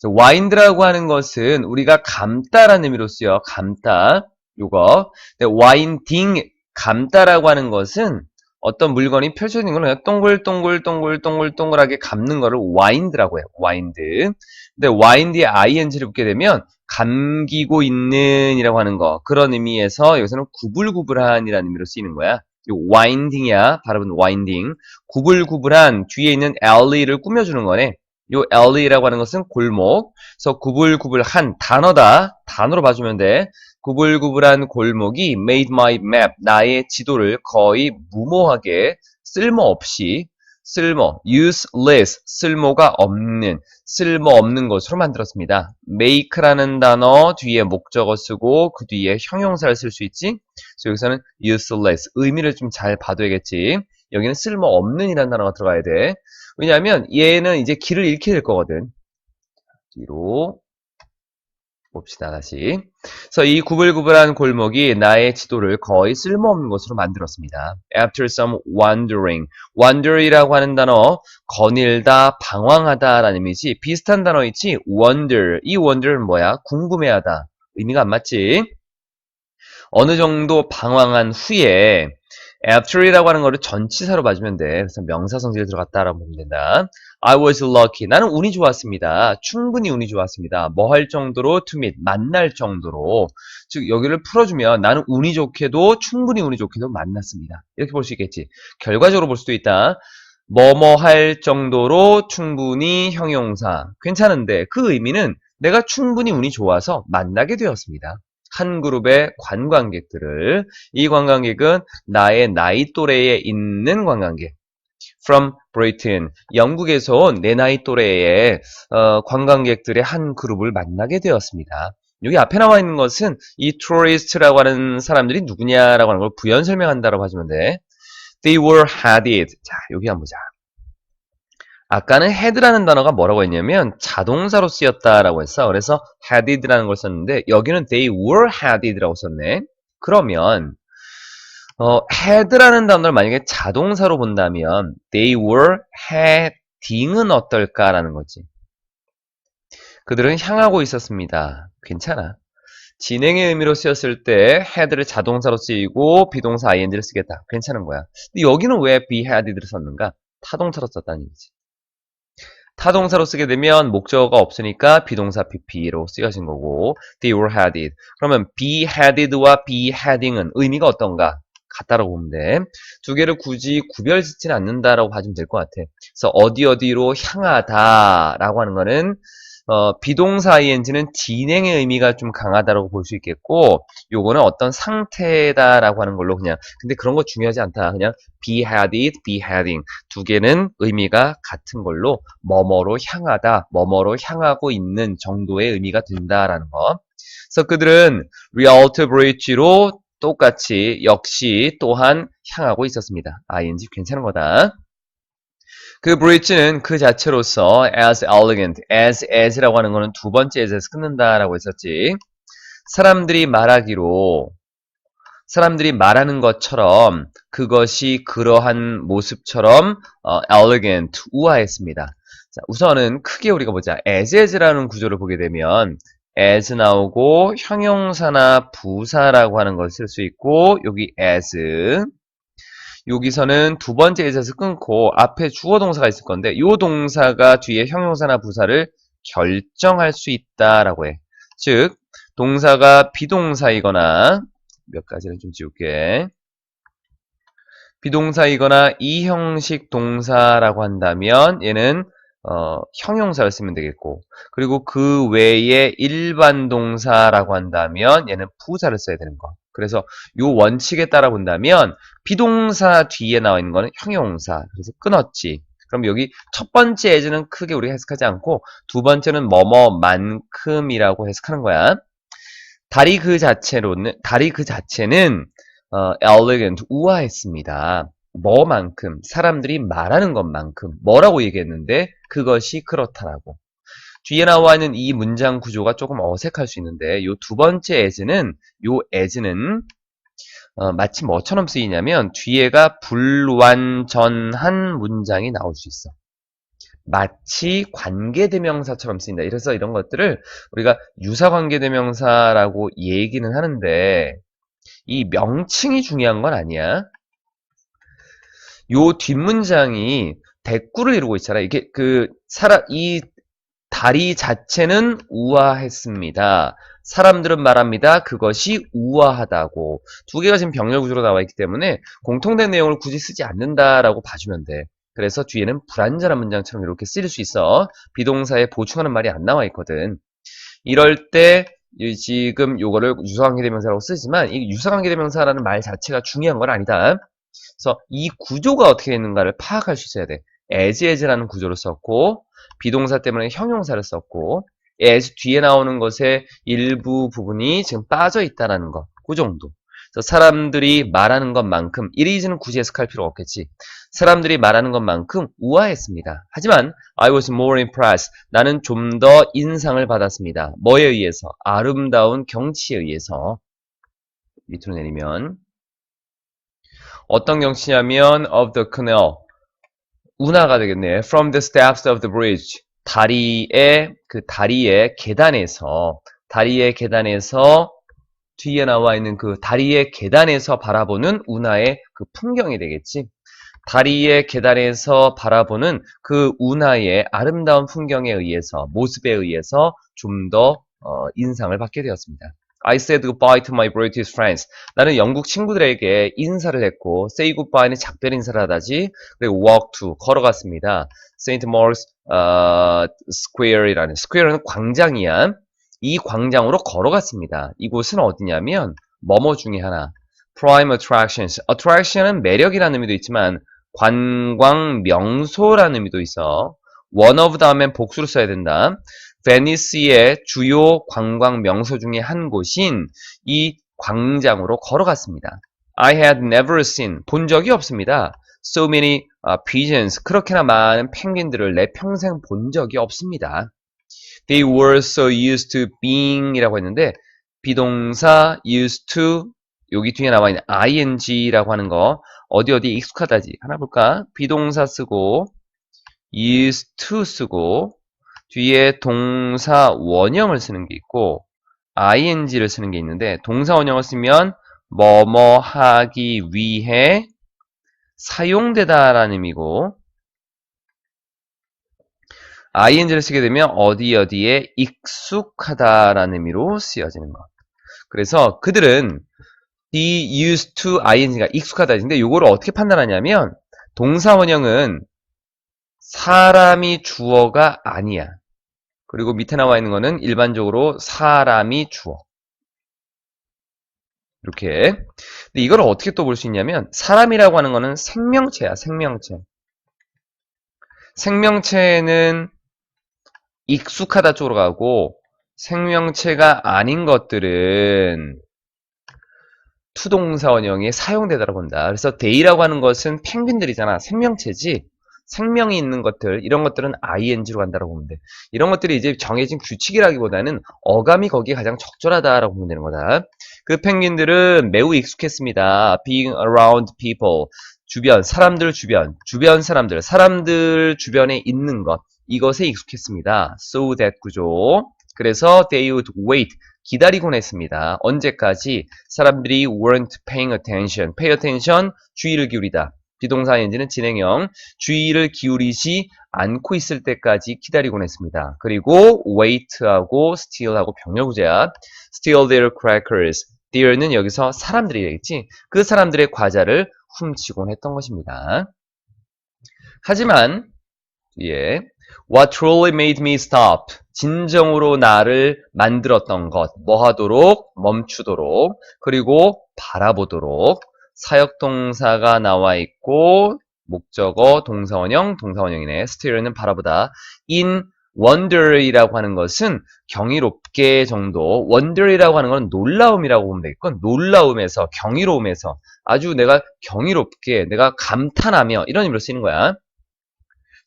wind라고 하는 것은 우리가 감다라는 의미로 쓰여. 감다. 요거. 근데 winding 감다라고 하는 것은 어떤 물건이 펼쳐진 걸 그냥 동글동글동글동글동글하게 감는 거를 wind라고 해요. wind. 근데 wind에 ing를 붙게 되면 감기고 있는 이라고 하는 거. 그런 의미에서 여기서는 구불구불한 이라는 의미로 쓰이는 거야. 요 winding이야. 발음은 winding. 구불구불한 뒤에 있는 alley를 꾸며주는 거네. 요 alley라고 하는 것은 골목. 그래서 구불구불한 단어다. 단어로 봐주면 돼. 구불구불한 골목이 made my map. 나의 지도를 거의 무모하게 쓸모없이 useless, 쓸모가 없는, 쓸모없는 것으로 만들었습니다. make라는 단어 뒤에 목적어 쓰고 그 뒤에 형용사를 쓸 수 있지. 그래서 여기서는 useless, 의미를 좀 잘 봐둬야겠지. 여기는 쓸모없는 이라는 단어가 들어가야 돼. 왜냐하면 얘는 이제 길을 잃게 될 거거든. 뒤로 봅시다, 다시. 그래서 이 구불구불한 골목이 나의 지도를 거의 쓸모없는 것으로 만들었습니다. After some wandering. wander이라고 하는 단어, 거닐다, 방황하다 라는 의미지. 비슷한 단어 있지? wonder. 이 wonder는 뭐야? 궁금해하다. 의미가 안 맞지? 어느 정도 방황한 후에 after이라고 하는 거를 전치사로 봐주면 돼. 그래서 명사 성질이 들어갔다라고 보면 된다. I was lucky. 나는 운이 좋았습니다. 충분히 운이 좋았습니다. 뭐 할 정도로 to meet. 만날 정도로. 즉 여기를 풀어주면 나는 운이 좋게도 충분히 운이 좋게도 만났습니다. 이렇게 볼 수 있겠지. 결과적으로 볼 수도 있다. 뭐뭐 할 정도로 충분히 형용사. 괜찮은데 그 의미는 내가 충분히 운이 좋아서 만나게 되었습니다. 한 그룹의 관광객들을 이 관광객은 나의 나이 또래에 있는 관광객 from Britain 영국에서 온 내 나이 또래의 관광객들의 한 그룹을 만나게 되었습니다. 여기 앞에 나와 있는 것은 이 tourist라고 하는 사람들이 누구냐라고 하는 걸 부연 설명한다라고 하시면 돼. They were headed. 자, 여기 한번 보자. 아까는 had라는 단어가 뭐라고 했냐면 자동사로 쓰였다라고 했어. 그래서 headed라는 걸 썼는데 여기는 they were headed라고 썼네. 그러면 had라는 단어를 만약에 자동사로 본다면 they were heading은 어떨까라는 거지. 그들은 향하고 있었습니다. 괜찮아. 진행의 의미로 쓰였을 때 head를 자동사로 쓰이고 비동사 ing를 쓰겠다. 괜찮은 거야. 근데 여기는 왜 be headed를 썼는가? 타동사로 썼다는 얘기지. 타동사로 쓰게 되면 목적어가 없으니까 비동사 pp로 쓰여진 거고 they were headed. 그러면 be headed와 be heading은 의미가 어떤가? 같다라고 보면 돼. 두 개를 굳이 구별짓지는 않는다라고 봐주면 될 것 같아. 그래서 어디로 향하다라고 하는 거는 비동사 ing는 진행의 의미가 좀 강하다라고 볼 수 있겠고 요거는 어떤 상태다라고 하는 걸로 그냥 근데 그런 거 중요하지 않다. 그냥 be headed, be heading 두 개는 의미가 같은 걸로 뭐뭐로 향하다, 뭐뭐로 향하고 있는 정도의 의미가 된다라는 거. 그래서 그들은 Rialto Bridge로 똑같이 역시 또한 향하고 있었습니다. ing 괜찮은 거다. 그 bridge는 그 자체로서 as elegant, as라고 하는 거는 두 번째 as에서 끊는다라고 했었지. 사람들이 말하는 것처럼 그것이 그러한 모습처럼 elegant, 우아했습니다. 자, 우선은 크게 우리가 보자. as라는 구조를 보게 되면 as 나오고 형용사나 부사라고 하는 것을 쓸 수 있고 여기 as 여기서는 두 번째 as에서 끊고 앞에 주어 동사가 있을 건데 이 동사가 뒤에 형용사나 부사를 결정할 수 있다라고 해. 즉 동사가 비동사이거나 몇 가지는 좀 지울게. 비동사이거나 이 형식 동사라고 한다면 얘는 형용사를 쓰면 되겠고 그리고 그 외에 일반 동사라고 한다면 얘는 부사를 써야 되는 거. 그래서 요 원칙에 따라 본다면 비동사 뒤에 나와 있는 거는 형용사. 그래서 끊었지. 그럼 여기 첫 번째 as는 크게 우리가 해석하지 않고 두 번째는 뭐뭐만큼이라고 해석하는 거야. 다리 그 자체는 elegant, 우아했습니다. 뭐만큼, 사람들이 말하는 것만큼, 뭐라고 얘기했는데 그것이 그렇다라고. 뒤에 나와 있는 이 문장 구조가 조금 어색할 수 있는데 요 두 번째 as는 마치 뭐처럼 쓰이냐면 뒤에가 불완전한 문장이 나올 수 있어. 마치 관계대명사처럼 쓰인다. 그래서 이런 것들을 우리가 유사관계대명사라고 얘기는 하는데 이 명칭이 중요한 건 아니야. 요 뒷문장이 대꾸를 이루고 있잖아. 이게 이 다리 자체는 우아했습니다. 사람들은 말합니다. 그것이 우아하다고. 두 개가 지금 병렬 구조로 나와 있기 때문에 공통된 내용을 굳이 쓰지 않는다라고 봐주면 돼. 그래서 뒤에는 불완전한 문장처럼 이렇게 쓰일 수 있어. 비동사에 보충하는 말이 안 나와 있거든. 이럴 때 지금 요거를 유사관계대명사라고 쓰지만 이 유사관계대명사라는 말 자체가 중요한 건 아니다. 그래서 이 구조가 어떻게 있는가를 파악할 수 있어야 돼. as라는 구조를 썼고 비동사 때문에 형용사를 썼고 as 뒤에 나오는 것의 일부 부분이 지금 빠져 있다라는 거. 그 정도. 그래서 사람들이 말하는 것만큼 이리즈는 굳이 해석할 필요 없겠지. 사람들이 말하는 것만큼 우아했습니다. 하지만 I was more impressed. 나는 좀 더 인상을 받았습니다. 뭐에 의해서? 아름다운 경치에 의해서. 밑으로 내리면 어떤 경치냐면 of the canal. 운하가 되겠네. From the steps of the bridge. 다리의 계단에서 뒤에 나와 있는 그 다리의 계단에서 바라보는 운하의 그 풍경이 되겠지. 다리의 계단에서 바라보는 그 운하의 아름다운 풍경에 의해서, 모습에 의해서 좀 더 인상을 받게 되었습니다. I said goodbye to my British friends. 나는 영국 친구들에게 인사를 했고, say goodbye는 작별 인사를 하다지, 그리고 walk to, 걸어갔습니다. St. Mark's Square이라는, square는 광장이야. 이 광장으로 걸어갔습니다. 이곳은 어디냐면, 뭐뭐 중에 하나. Prime attractions. attraction은 매력이라는 의미도 있지만, 관광 명소라는 의미도 있어. one of 다음엔 복수를 써야 된다. 베니스의 주요 관광 명소 중에 한 곳인 이 광장으로 걸어갔습니다. I had never seen, 본 적이 없습니다. So many pigeons, 그렇게나 많은 펭귄들을 내 평생 본 적이 없습니다. They were so used to being 이라고 했는데 비동사 used to 여기 뒤에 나와 있는 ing라고 하는 거 어디에 익숙하다지. 하나 볼까? 비동사 쓰고 used to 쓰고 뒤에 동사 원형을 쓰는 게 있고 ing를 쓰는 게 있는데 동사 원형을 쓰면 뭐뭐 하기 위해 사용되다라는 의미고 ing를 쓰게 되면 어디에 익숙하다라는 의미로 쓰여지는 것. 그래서 그들은 the used to ing가 익숙하다. 근데 요거를 어떻게 판단하냐면 동사 원형은 사람이 주어가 아니야. 그리고 밑에 나와 있는 거는 일반적으로 사람이 주어. 이렇게. 근데 이걸 어떻게 또 볼 수 있냐면 사람이라고 하는 거는 생명체야, 생명체. 생명체는 익숙하다 쪽으로 가고 생명체가 아닌 것들은 투동사 원형에 사용되다라고 본다. 그래서 they라고 하는 것은 펭귄들이잖아. 생명체지. 생명이 있는 것들, 이런 것들은 ing로 간다라고 보면 돼. 이런 것들이 이제 정해진 규칙이라기보다는 어감이 거기에 가장 적절하다라고 보면 되는 거다. 그 펭귄들은 매우 익숙했습니다. being around people. 주변, 사람들 주변, 주변 사람들, 사람들 주변에 있는 것. 이것에 익숙했습니다. So that 구조. 그래서 they would wait. 기다리곤 했습니다. 언제까지? 사람들이 weren't paying attention. pay attention, 주의를 기울이다. 비동사 ing는 진행형, 주의를 기울이지 않고 있을 때까지 기다리곤 했습니다. 그리고 wait하고 steal하고 병렬구제야. steal their crackers. their는 여기서 사람들이 되겠지. 그 사람들의 과자를 훔치곤 했던 것입니다. 하지만 예, what truly made me stop. 진정으로 나를 만들었던 것. 뭐 하도록? 멈추도록. 그리고 바라보도록. 사역동사가 나와 있고 목적어, 동사원형, 동사원형이네. stare는 바라보다. in wonder이라고 하는 것은 경이롭게 정도. wonder이라고 하는 건 놀라움이라고 보면 되겠고 놀라움에서, 경이로움에서 아주 내가 경이롭게, 내가 감탄하며 이런 의미로 쓰이는 거야.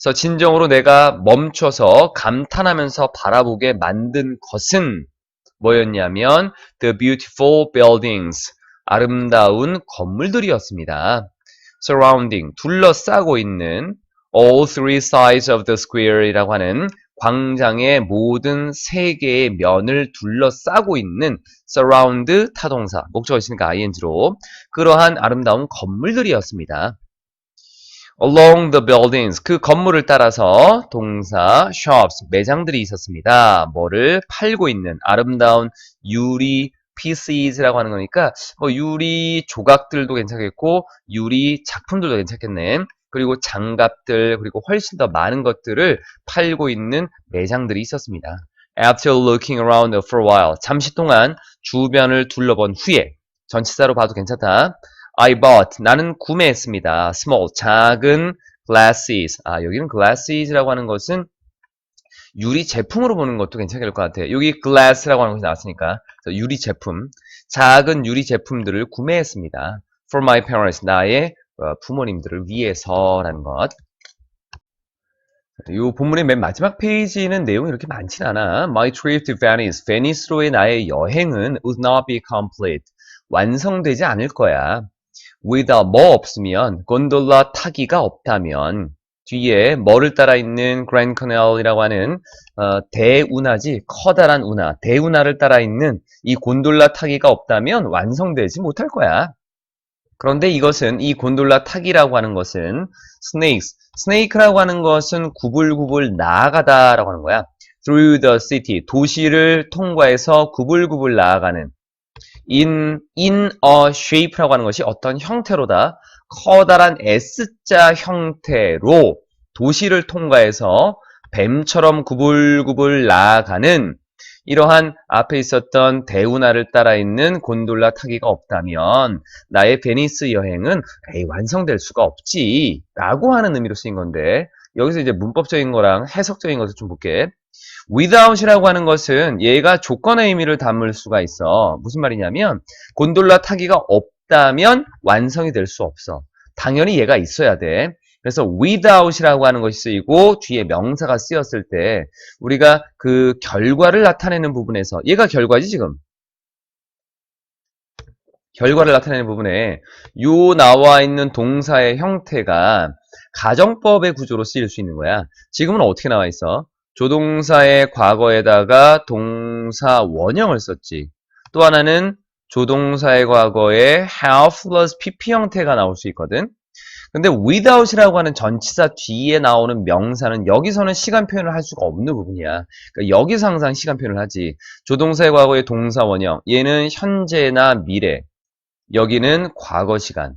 그래서 진정으로 내가 멈춰서 감탄하면서 바라보게 만든 것은 뭐였냐면 the beautiful buildings, 아름다운 건물들이었습니다. surrounding, 둘러싸고 있는 all three sides of the square이라고 하는 광장의 모든 세 개의 면을 둘러싸고 있는 surround 타동사, 목적어 있으니까 ing로 그러한 아름다운 건물들이었습니다. along the buildings, 그 건물을 따라서 동사 shops, 매장들이 있었습니다. 뭐를 팔고 있는 아름다운 유리 pieces라고 하는 거니까 뭐 유리 조각들도 괜찮겠고 유리 작품들도 괜찮겠네. 그리고 장갑들 그리고 훨씬 더 많은 것들을 팔고 있는 매장들이 있었습니다. After looking around for a while, 잠시 동안 주변을 둘러본 후에 전치사로 봐도 괜찮다. I bought, 나는 구매했습니다. small, 작은 glasses. 여기는 glasses라고 하는 것은 유리 제품으로 보는 것도 괜찮을 것 같아요. 여기 glass라고 하는 것이 나왔으니까 유리 제품, 작은 유리 제품들을 구매했습니다. For my parents, 나의 부모님들을 위해서라는 것. 이 본문의 맨 마지막 페이지는 내용이 이렇게 많진 않아. My trip to Venice, 베니스로의 나의 여행은 would not be complete. 완성되지 않을 거야. without 뭐 없으면 곤돌라 타기가 없다면 뒤에 뭐를 따라 있는 그랜드 커넬이라고 하는 대운하지 커다란 운하 대운하를 따라 있는 이 곤돌라 타기가 없다면 완성되지 못할 거야. 그런데 이것은 이 곤돌라 타기라고 하는 것은 스네이크라고 하는 것은 구불구불 나아가다라고 하는 거야. through the city 도시를 통과해서 구불구불 나아가는 in a shape라고 하는 것이 어떤 형태로다. 커다란 S자 형태로 도시를 통과해서 뱀처럼 구불구불 나아가는 이러한 앞에 있었던 대운하를 따라 있는 곤돌라 타기가 없다면 나의 베니스 여행은 완성될 수가 없지 라고 하는 의미로 쓰인 건데 여기서 이제 문법적인 거랑 해석적인 것을 좀 볼게. without이라고 하는 것은 얘가 조건의 의미를 담을 수가 있어. 무슨 말이냐면 곤돌라 타기가 없다면 완성이 될 수 없어. 당연히 얘가 있어야 돼. 그래서 without이라고 하는 것이 쓰이고 뒤에 명사가 쓰였을 때 우리가 그 결과를 나타내는 부분에서 얘가 결과지 지금. 결과를 나타내는 부분에 요 나와 있는 동사의 형태가 가정법의 구조로 쓰일 수 있는 거야. 지금은 어떻게 나와 있어? 조동사의 과거에다가 동사 원형을 썼지. 또 하나는 조동사의 과거에 have plus pp 형태가 나올 수 있거든. 근데 without이라고 하는 전치사 뒤에 나오는 명사는 여기서는 시간 표현을 할 수가 없는 부분이야. 그러니까 여기서 항상 시간 표현을 하지. 조동사의 과거의 동사 원형, 얘는 현재나 미래, 여기는 과거 시간.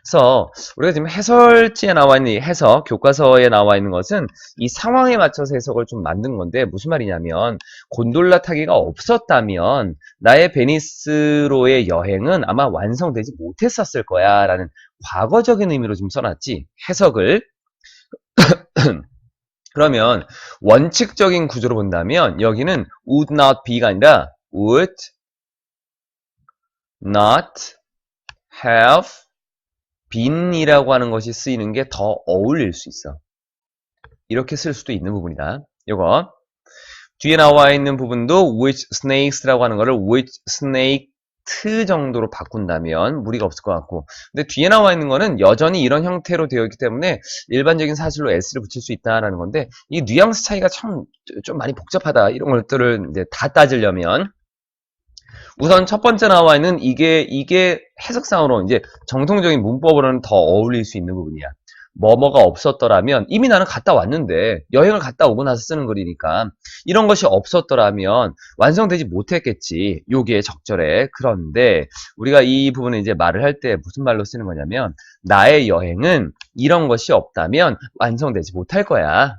그래서 우리가 지금 해설지에 나와 있는 이 해석, 교과서에 나와 있는 것은 이 상황에 맞춰서 해석을 좀 만든 건데 무슨 말이냐면 곤돌라 타기가 없었다면 나의 베니스로의 여행은 아마 완성되지 못했었을 거야 라는 과거적인 의미로 좀 써놨지. 해석을. 그러면 원칙적인 구조로 본다면 여기는 would not be가 아니라 would not have been이라고 하는 것이 쓰이는 게 더 어울릴 수 있어. 이렇게 쓸 수도 있는 부분이다. 요거 뒤에 나와 있는 부분도 which snakes라고 하는 거를 which snake 정도로 바꾼다면 무리가 없을 것 같고, 근데 뒤에 나와 있는 거는 여전히 이런 형태로 되어 있기 때문에 일반적인 사실로 s를 붙일 수 있다라는 건데 이 뉘앙스 차이가 참 좀 많이 복잡하다. 이런 것들을 이제 다 따지려면 우선 첫 번째 나와 있는 이게 해석상으로 이제 정통적인 문법으로는 더 어울릴 수 있는 부분이야. 뭐뭐가 없었더라면 이미 나는 갔다 왔는데 여행을 갔다 오고 나서 쓰는 글이니까 이런 것이 없었더라면 완성되지 못했겠지. 요게 적절해. 그런데 우리가 이 부분을 이제 말을 할 때 무슨 말로 쓰는 거냐면 나의 여행은 이런 것이 없다면 완성되지 못할 거야.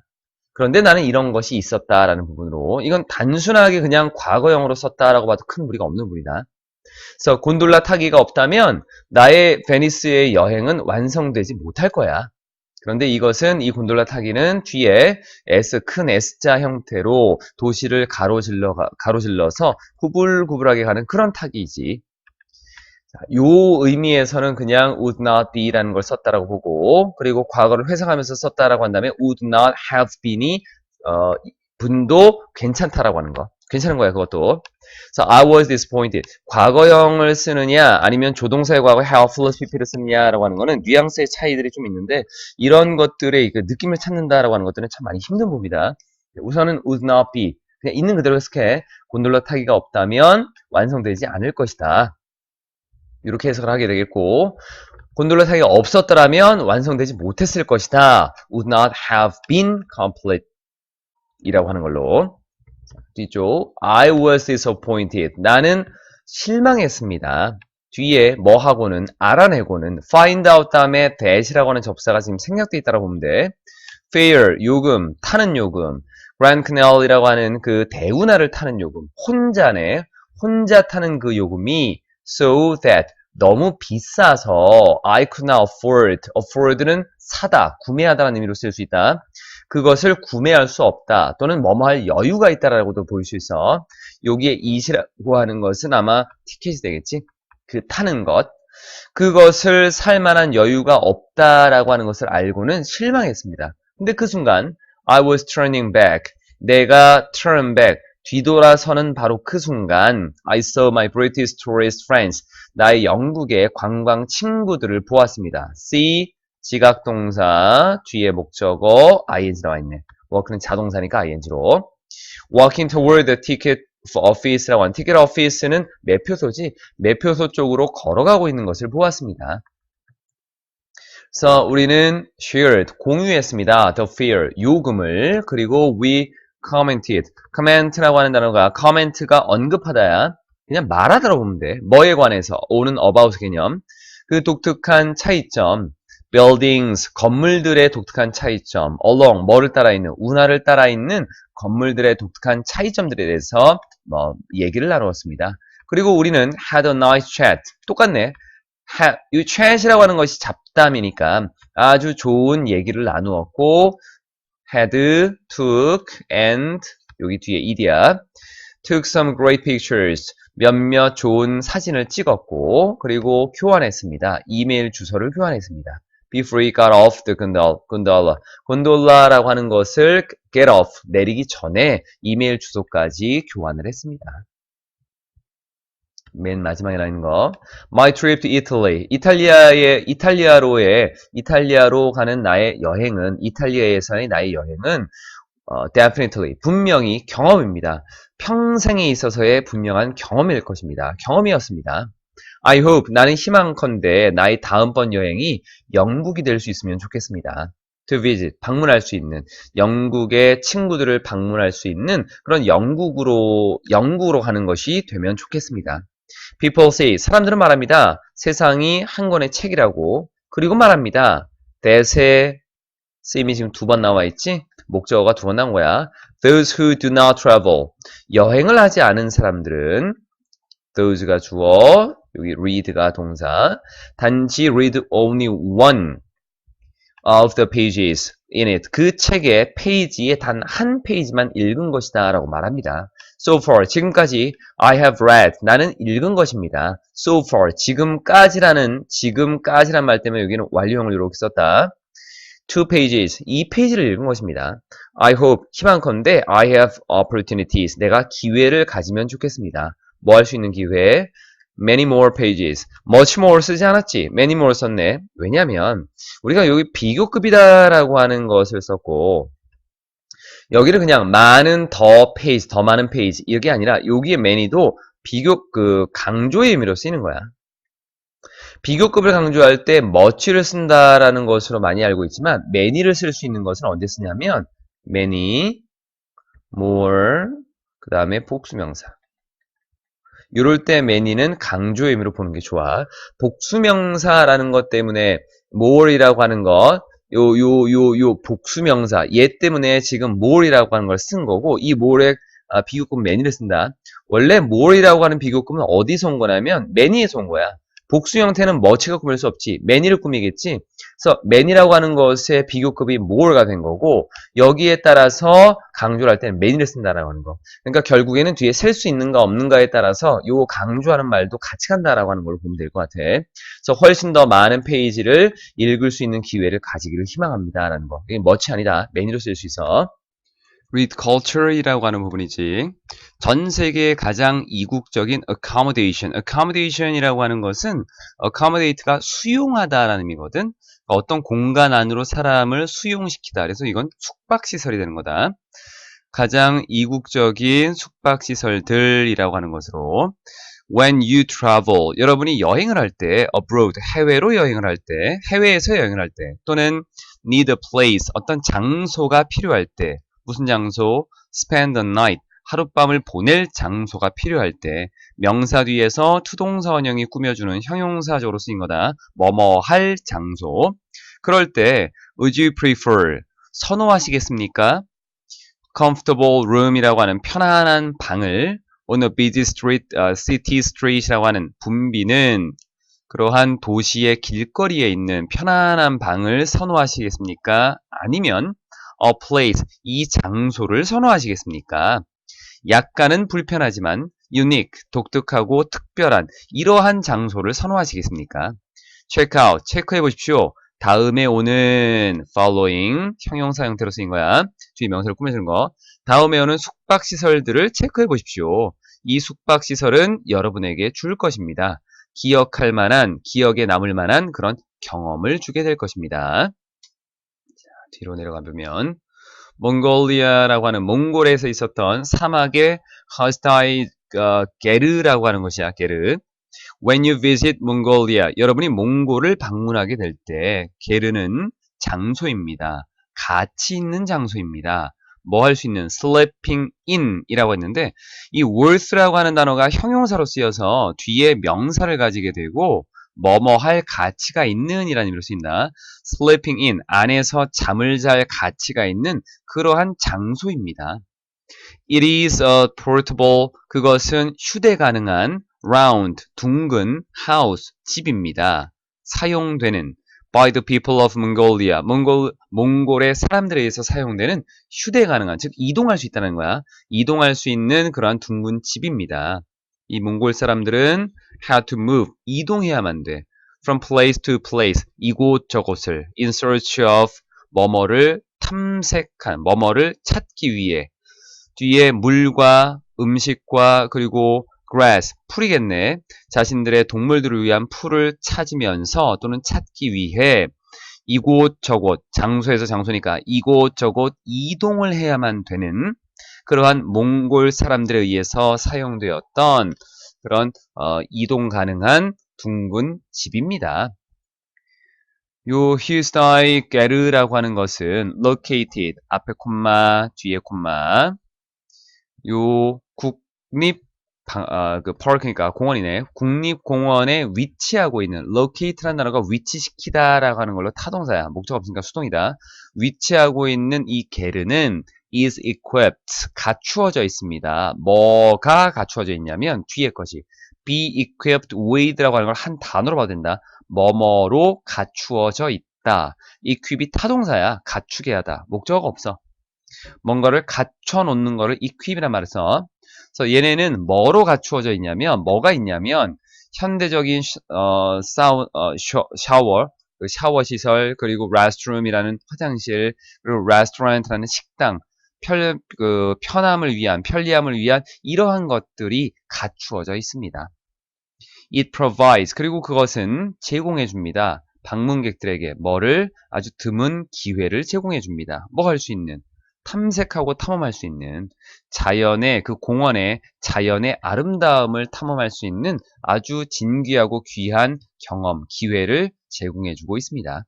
그런데 나는 이런 것이 있었다라는 부분으로 이건 단순하게 그냥 과거형으로 썼다라고 봐도 큰 무리가 없는 부분이다. 그래서 곤돌라 타기가 없다면 나의 베니스의 여행은 완성되지 못할 거야. 그런데 이것은 이 곤돌라 타기는 뒤에 큰 S자 형태로 도시를 가로질러서 구불구불하게 가는 그런 타기이지. 요 의미에서는 그냥 would not be라는 걸 썼다라고 보고, 그리고 과거를 회상하면서 썼다라고 한다면 would not have been이 분도 괜찮다라고 하는 거. 괜찮은 거야, 그것도. 그래서 I was disappointed. 과거형을 쓰느냐 아니면 조동사의 과거 have plus pp를 쓰느냐라고 하는 거는 뉘앙스의 차이들이 좀 있는데 이런 것들의 그 느낌을 찾는다라고 하는 것들은 참 많이 힘든 부분이다. 우선은 would not be. 그냥 있는 그대로 해석해. 곤돌라 타기가 없다면 완성되지 않을 것이다. 이렇게 해석을 하게 되겠고, 곤돌라 타기가 없었더라면 완성되지 못했을 것이다. would not have been complete 이라고 하는 걸로. 뒤쪽 I was disappointed. 나는 실망했습니다. 뒤에 뭐하고는 알아내고는 find out 다음에 that이라고 하는 접사가 지금 생략되어 있다고 보면 돼. fare, 요금, 타는 요금. Grand Canal이라고 하는 그 대운하를 타는 요금. 혼자네. 혼자 타는 그 요금이 so that 너무 비싸서 I could not afford. afford는 사다, 구매하다라는 의미로 쓸 수 있다. 그것을 구매할 수 없다. 또는 뭐뭐 할 여유가 있다라고도 보일 수 있어. 여기에 it이라고 하는 것은 아마 티켓이 되겠지? 그 타는 것. 그것을 살 만한 여유가 없다라고 하는 것을 알고는 실망했습니다. 근데 그 순간 I was turning back. 내가 turn back. 뒤돌아서는 바로 그 순간 I saw my British tourist friends. 나의 영국의 관광 친구들을 보았습니다. see 지각동사 뒤에 목적어 ing 나와 있네. work는 자동사니까 ing로. walking toward the ticket office라고 하는 ticket office는 매표소지. 매표소 쪽으로 걸어가고 있는 것을 보았습니다. 그래서 우리는 shared 공유했습니다. the fare 요금을. 그리고 we commented. comment라고 하는 단어가 comment가 언급하다야. 그냥 말하다라고 보면 돼. 뭐에 관해서 오는 about 개념. 그 독특한 차이점. buildings, 건물들의 독특한 차이점. along, 뭐를 따라 있는, 운하를 따라 있는 건물들의 독특한 차이점들에 대해서 얘기를 나누었습니다. 그리고 우리는 had a nice chat. 똑같네. 이 chat이라고 하는 것이 잡담이니까 아주 좋은 얘기를 나누었고 had, took, and 여기 뒤에 ed야. took some great pictures. 몇몇 좋은 사진을 찍었고 그리고 교환했습니다. 이메일 주소를 교환했습니다. Before he got off the gondola. 곤돌라라고 하는 것을 get off, 내리기 전에 이메일 주소까지 교환을 했습니다. 맨 마지막에 나있는 거. My trip to Italy. 이탈리아로 가는 나의 여행은, 이탈리아에서의 나의 여행은, definitely, 분명히 경험입니다. 평생에 있어서의 분명한 경험일 것입니다. 경험이었습니다. I hope, 나는 희망컨대 나의 다음번 여행이 영국이 될 수 있으면 좋겠습니다. To visit, 방문할 수 있는, 영국의 친구들을 방문할 수 있는 그런 영국으로 가는 것이 되면 좋겠습니다. People say, 사람들은 말합니다. 세상이 한 권의 책이라고. 그리고 말합니다. 대세, 쓰임이 지금 2번 나와 있지? 목적어가 2번 나온 거야. Those who do not travel, 여행을 하지 않은 사람들은, those가 주어, 여기 read가 동사, 단지 read only one of the pages in it. 그 책의 페이지에 단 한 페이지만 읽은 것이다 라고 말합니다. So far, 지금까지 I have read, 나는 읽은 것입니다. So far, 지금까지란 말 때문에 여기는 완료형을 이렇게 썼다. 2 pages, 2페이지를 읽은 것입니다. I hope, 희망컨대 I have opportunities, 내가 기회를 가지면 좋겠습니다. 뭐 할 수 있는 기회? Many more pages. much more 쓰지 않았지? Many more 썼네. 왜냐면 우리가 여기 비교급이다라고 하는 것을 썼고 여기를 그냥 많은 더 많은 페이지 이게 아니라 여기에 many도 강조의 의미로 쓰이는 거야. 비교급을 강조할 때 much를 쓴다라는 것으로 많이 알고 있지만 many를 쓸 수 있는 것은 언제 쓰냐면 many, more, 그 다음에 복수명사. 이럴 때 many는 강조의 의미로 보는 게 좋아. 복수명사라는 것 때문에 more이라고 하는 것, 요 복수명사, 얘 때문에 지금 more이라고 하는 걸 쓴 거고, 이 more의 비교급은 many를 쓴다. 원래 more이라고 하는 비교급은 어디서 온 거냐면 many에서 온 거야. 복수 형태는 much가 꾸밀 수 없지. many를 꾸미겠지. 그래서 many라고 하는 것의 비교급이 more가 된 거고 여기에 따라서 강조를 할 때는 many를 쓴다라고 하는 거. 그러니까 결국에는 뒤에 셀 수 있는가 없는가에 따라서 요 강조하는 말도 같이 간다라고 하는 걸 보면 될 것 같아. 그래서 훨씬 더 많은 페이지를 읽을 수 있는 기회를 가지기를 희망합니다라는 거. 이게 much 아니다. many로 쓸 수 있어. read culture이라고 하는 부분이지. 전 세계의 가장 이국적인 accommodation. accommodation이라고 하는 것은 accommodate가 수용하다라는 의미거든. 어떤 공간 안으로 사람을 수용시키다. 그래서 이건 숙박시설이 되는 거다. 가장 이국적인 숙박시설들이라고 하는 것으로 when you travel, 여러분이 여행을 할 때 abroad, 해외로 여행을 할 때, 해외에서 여행을 할 때 또는 need a place, 어떤 장소가 필요할 때 무슨 장소? spend the night. 하룻밤을 보낼 장소가 필요할 때 명사 뒤에서 투동사 원형이 꾸며주는 형용사적으로 쓰인 거다. 뭐뭐 할 장소. 그럴 때 would you prefer? 선호하시겠습니까? comfortable room이라고 하는 편안한 방을 on a busy street, city street이라고 하는 붐비는 그러한 도시의 길거리에 있는 편안한 방을 선호하시겠습니까? 아니면 a place, 이 장소를 선호하시겠습니까? 약간은 불편하지만 unique, 독특하고 특별한 이러한 장소를 선호하시겠습니까? check out, 체크해 보십시오. 다음에 오는 following, 형용사 형태로 쓰인 거야. 뒤에 명사를 꾸며주는 거. 다음에 오는 숙박시설들을 체크해 보십시오. 이 숙박시설은 여러분에게 줄 것입니다. 기억할 만한, 기억에 남을 만한 그런 경험을 주게 될 것입니다. 뒤로 내려가 보면 몽골리아라고 하는 몽골에서 있었던 사막의 허스타이 게르라고 하는 것이야. 게르. When you visit Mongolia, 여러분이 몽골을 방문하게 될 때 게르는 장소입니다. 가치 있는 장소입니다. 뭐 할 수 있는 sleeping in 이라고 했는데 이 worth라고 하는 단어가 형용사로 쓰여서 뒤에 명사를 가지게 되고 뭐뭐 할 가치가 있는 이라는 의미로 쓰인다. sleeping in, 안에서 잠을 잘 가치가 있는 그러한 장소입니다. It is a portable, 그것은 휴대 가능한 round, 둥근 house, 집입니다. 사용되는 by the people of Mongolia, 몽골의 사람들에 의해서 사용되는 휴대 가능한, 즉 이동할 수 있다는 거야. 이동할 수 있는 그러한 둥근 집입니다. 이 몽골 사람들은 had to move, 이동해야만 돼. from place to place, 이곳 저곳을 in search of, 뭐뭐를 탐색한, 뭐뭐를 찾기 위해 뒤에 물과 음식과 그리고 grass, 풀이겠네. 자신들의 동물들을 위한 풀을 찾으면서 또는 찾기 위해 이곳저곳, 장소에서 장소니까 이곳저곳 이동을 해야만 되는 그러한 몽골 사람들에 의해서 사용되었던 그런 이동 가능한 둥근 집입니다. 요 힐스타이 게르라고 하는 것은 located 앞에 콤마 뒤에 콤마 요 국립 그 파크니까 공원이네. 국립공원에 위치하고 있는 locate라는 단어가 위치시키다라고 하는 걸로 타동사야. 목적 없으니까 수동이다. 위치하고 있는 이 게르는 is equipped 갖추어져 있습니다. 뭐가 갖추어져 있냐면 뒤에 것이 be equipped with라고 하는 걸 한 단어로 봐도 된다. 뭐뭐로 갖추어져 있다. equip이 타동사야. 갖추게 하다. 목적 없어. 뭔가를 갖춰 놓는 거를 equip이란 말을 써. 그래서 얘네는 뭐로 갖추어져 있냐면 뭐가 있냐면 현대적인 샤워, 그 샤워 시설 그리고 restroom이라는 화장실 그리고 restaurant라는 식당 편함을 위한 편리함을 위한 이러한 것들이 갖추어져 있습니다. It provides 그리고 그것은 제공해 줍니다. 방문객들에게 뭐를 아주 드문 기회를 제공해 줍니다. 뭐 할 수 있는 탐색하고 탐험할 수 있는 자연의 그 공원의 자연의 아름다움을 탐험할 수 있는 아주 진귀하고 귀한 경험, 기회를 제공해주고 있습니다.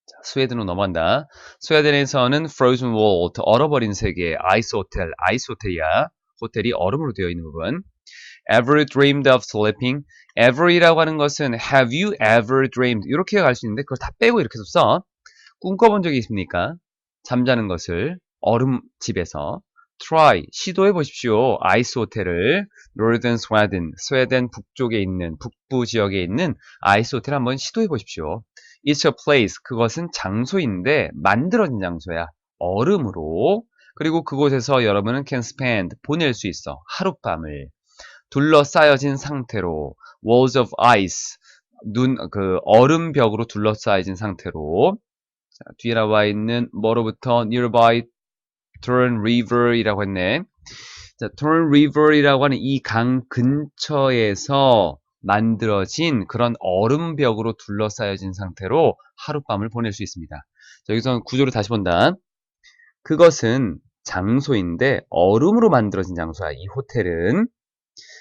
자, 스웨덴으로 넘어간다. 스웨덴에서는 frozen world, 얼어버린 세계, 아이스 호텔이야. 호텔이 얼음으로 되어 있는 부분. Ever dreamed of sleeping? Ever이라고 하는 것은 have you ever dreamed? 이렇게 갈 수 있는데 그걸 다 빼고 이렇게 써. 꿈꿔본 적이 있습니까? 잠자는 것을 얼음집에서 try 시도해 보십시오. 아이스 호텔을 Northern Sweden 스웨덴 북쪽에 있는 북부 지역에 있는 아이스 호텔 한번 시도해 보십시오. It's a place 그것은 장소인데 만들어진 장소야. 얼음으로 그리고 그곳에서 여러분은 can spend 보낼 수 있어. 하룻밤을 둘러싸여진 상태로 walls of ice 그 얼음벽으로 둘러싸여진 상태로 자, 뒤에 나와 있는 뭐로부터 nearby Turn River이라고 했네. 자, Turn River이라고 하는 이 강 근처에서 만들어진 그런 얼음벽으로 둘러싸여진 상태로 하룻밤을 보낼 수 있습니다. 자, 여기서 구조를 다시 본다. 그것은 장소인데 얼음으로 만들어진 장소야. 이 호텔은.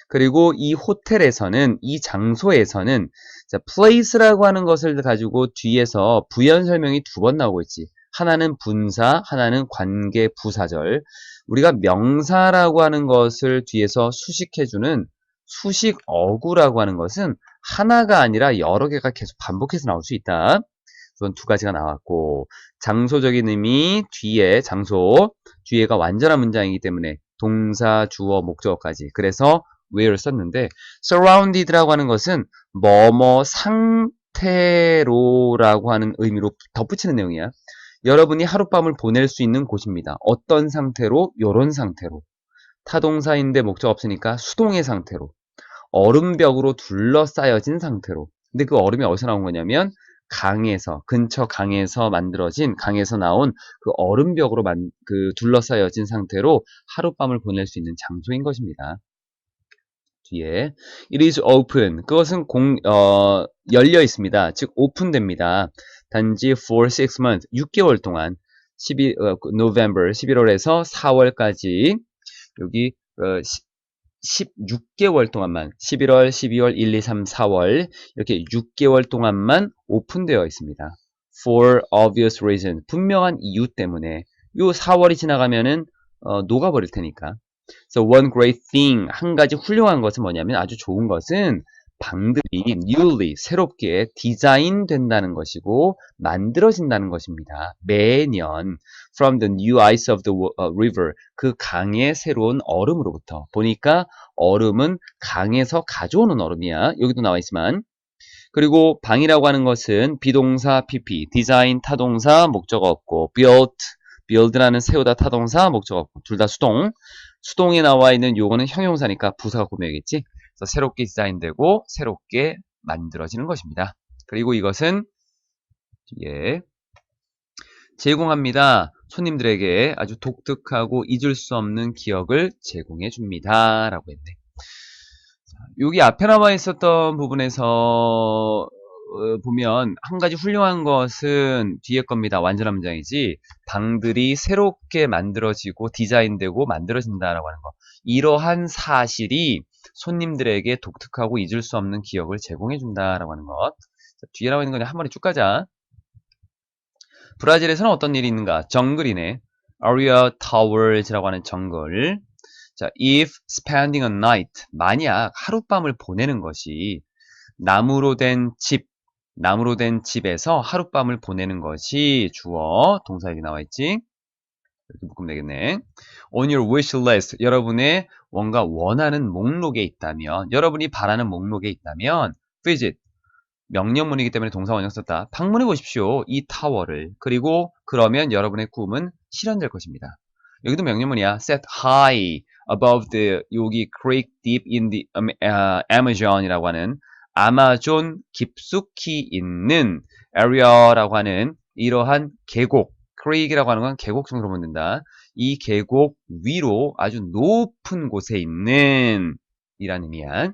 그리고 이 호텔에서는 이 장소에서는 자, place라고 하는 것을 가지고 뒤에서 부연 설명이 두 번 나오고 있지. 하나는 분사, 하나는 관계 부사절. 우리가 명사라고 하는 것을 뒤에서 수식해주는 수식어구라고 하는 것은 하나가 아니라 여러 개가 계속 반복해서 나올 수 있다. 우선 두 가지가 나왔고 장소적인 의미 뒤에 장소 뒤에가 완전한 문장이기 때문에 동사, 주어, 목적어까지 그래서 where를 썼는데 surrounded라고 하는 것은 뭐뭐 상태로라고 하는 의미로 덧붙이는 내용이야. 여러분이 하룻밤을 보낼 수 있는 곳입니다. 어떤 상태로? 요런 상태로. 타동사인데 목적 없으니까 수동의 상태로. 얼음벽으로 둘러싸여진 상태로. 근데 그 얼음이 어디서 나온 거냐면 강에서 근처 강에서 만들어진 강에서 나온 그 얼음벽으로 둘러싸여진 상태로 하룻밤을 보낼 수 있는 장소인 것입니다. 뒤에 it is open 그것은 열려 있습니다. 즉 오픈됩니다. 단지 for 6 months 6개월 동안 November 11월에서 4월까지 여기 16개월 동안만 11월, 12월, 1, 2, 3, 4월 이렇게 6개월 동안만 오픈되어 있습니다. For obvious reason 분명한 이유 때문에 요 4월이 지나가면은 녹아버릴 테니까. So one great thing 한 가지 훌륭한 것은 뭐냐면 아주 좋은 것은 방들이 newly 새롭게 디자인된다는 것이고 만들어진다는 것입니다. 매년 from the new ice of the river 그 강의 새로운 얼음으로부터 보니까 얼음은 강에서 가져오는 얼음이야. 여기도 나와 있지만 그리고 방이라고 하는 것은 비동사 pp 디자인 타동사 목적어 없고 build라는 세우다 타동사 목적어 없고 둘 다 수동 수동에 나와 있는 요거는 형용사니까 부사가 구매겠지. 그래서 새롭게 디자인되고 새롭게 만들어지는 것입니다. 그리고 이것은 제공합니다. 손님들에게 아주 독특하고 잊을 수 없는 기억을 제공해 줍니다. 라고 했네. 여기 앞에 나와 있었던 부분에서 보면 한 가지 훌륭한 것은 뒤에 겁니다. 완전한 문장이지. 방들이 새롭게 만들어지고 디자인되고 만들어진다라고 하는 거. 이러한 사실이 손님들에게 독특하고 잊을 수 없는 기억을 제공해 준다라고 하는 것. 자, 뒤에 나와 있는 거 그냥 한 번에 쭉 가자. 브라질에서는 어떤 일이 있는가? 정글이네. Aria Towers라고 하는 정글. 자, if spending a night, 만약 하룻밤을 보내는 것이 나무로 된 집에서 하룻밤을 보내는 것이 주어, 동사 여기 나와 있지? 이렇게 묶으면 되겠네. On your wish list, 여러분의 뭔가 원하는 목록에 있다면, 여러분이 바라는 목록에 있다면, visit, 명령문이기 때문에 동사 원형 썼다. 방문해 보십시오. 이 타워를. 그리고 그러면 여러분의 꿈은 실현될 것입니다. 여기도 명령문이야. Set high above the 여기 creek deep in the Amazon이라고 하는 아마존 깊숙이 있는 area라고 하는 이러한 계곡. creek이라고 하는 건 계곡 정도로 보면 된다. 이 계곡 위로 아주 높은 곳에 있는 이란 의미야.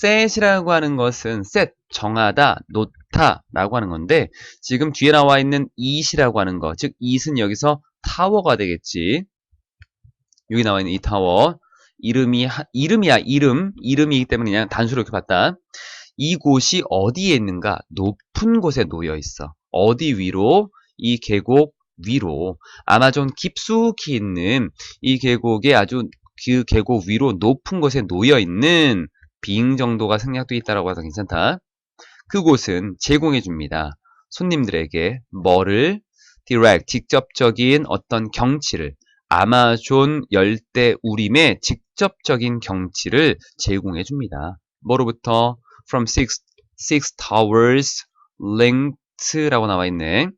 set이라고 하는 것은 set, 정하다, 놓다 라고 하는 건데 지금 뒤에 나와 있는 it이라고 하는 거, 즉 it은 여기서 타워가 되겠지. 여기 나와 있는 이 타워 이름이야. 이름이기 때문에 그냥 단수로 이렇게 봤다. 이곳이 어디에 있는가? 높은 곳에 놓여 있어. 어디 위로? 이 계곡 위로. 아마존 깊숙이 있는 이 계곡에 아주 그 계곡 위로 높은 곳에 놓여 있는 being 정도가 생략되어 있다라고 해서 괜찮다. 그곳은 제공해 줍니다. 손님들에게 뭐를? direct, 직접적인 어떤 경치를, 아마존 열대 우림의 직접적인 경치를 제공해 줍니다. 뭐로부터? from six towers length라고 나와 있네.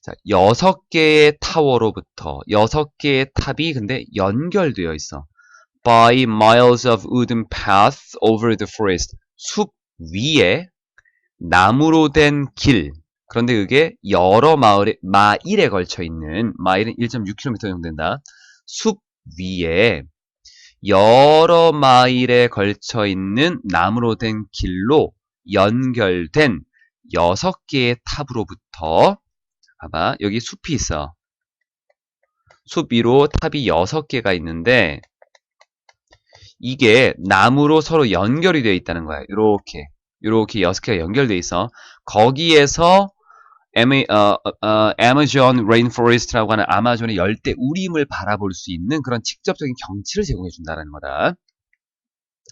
자, 6개의 타워로부터 6개의 탑이 근데 연결되어 있어. by miles of wooden paths over the forest. 숲 위에 나무로 된 길. 그런데 그게 여러 마일에 걸쳐 있는, 마일은 1.6km 정도 된다. 숲 위에 여러 마일에 걸쳐 있는 나무로 된 길로 연결된 6개의 탑으로부터, 봐봐, 여기 숲이 있어. 숲 위로 탑이 6개가 있는데 이게 나무로 서로 연결이 되어 있다는 거야. 이렇게 6개가 연결되어 있어. 거기에서 아마존 레인포레스트라고 하는 아마존의 열대 우림을 바라볼 수 있는 그런 직접적인 경치를 제공해 준다는 거다.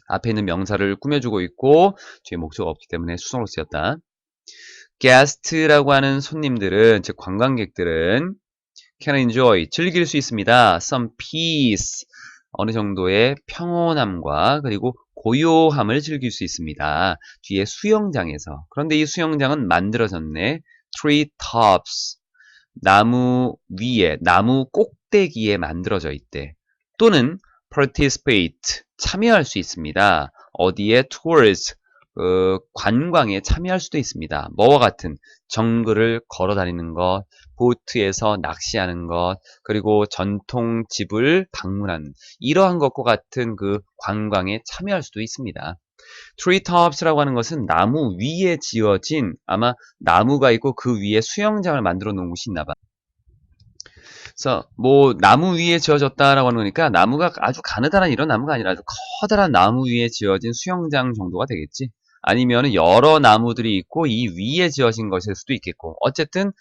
앞에 있는 명사를 꾸며주고 있고 뒤에 목적어가 없기 때문에 수성으로 쓰였다. guest라고 하는 손님들은, 즉 관광객들은 can enjoy, 즐길 수 있습니다. some peace, 어느 정도의 평온함과 그리고 고요함을 즐길 수 있습니다. 뒤에 수영장에서. 그런데 이 수영장은 만들어졌네. tree tops, 나무 위에, 나무 꼭대기에 만들어져 있대. 또는 participate, 참여할 수 있습니다. 어디에? tours, 관광에 참여할 수도 있습니다. 뭐와 같은? 정글을 걸어 다니는 것, 보트에서 낚시하는 것, 그리고 전통집을 방문하는 이러한 것과 같은 그 관광에 참여할 수도 있습니다. treetops라고 하는 것은 나무 위에 지어진, 아마 나무가 있고 그 위에 수영장을 만들어 놓은 곳이 있나 봐. 그래서 뭐 나무 위에 지어졌다라고 하는 거니까 나무가 아주 가느다란 이런 나무가 아니라 아주 커다란 나무 위에 지어진 수영장 정도가 되겠지. 아니면 여러 나무들이 있고 이 위에 지어진 것일 수도 있겠고, 어쨌든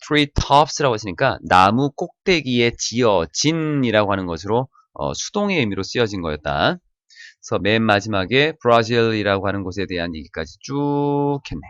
tree tops라고 했으니까 나무 꼭대기에 지어진이라고 하는 것으로 수동의 의미로 쓰여진 거였다. 그래서 맨 마지막에 브라질이라고 하는 곳에 대한 얘기까지 쭉 했네.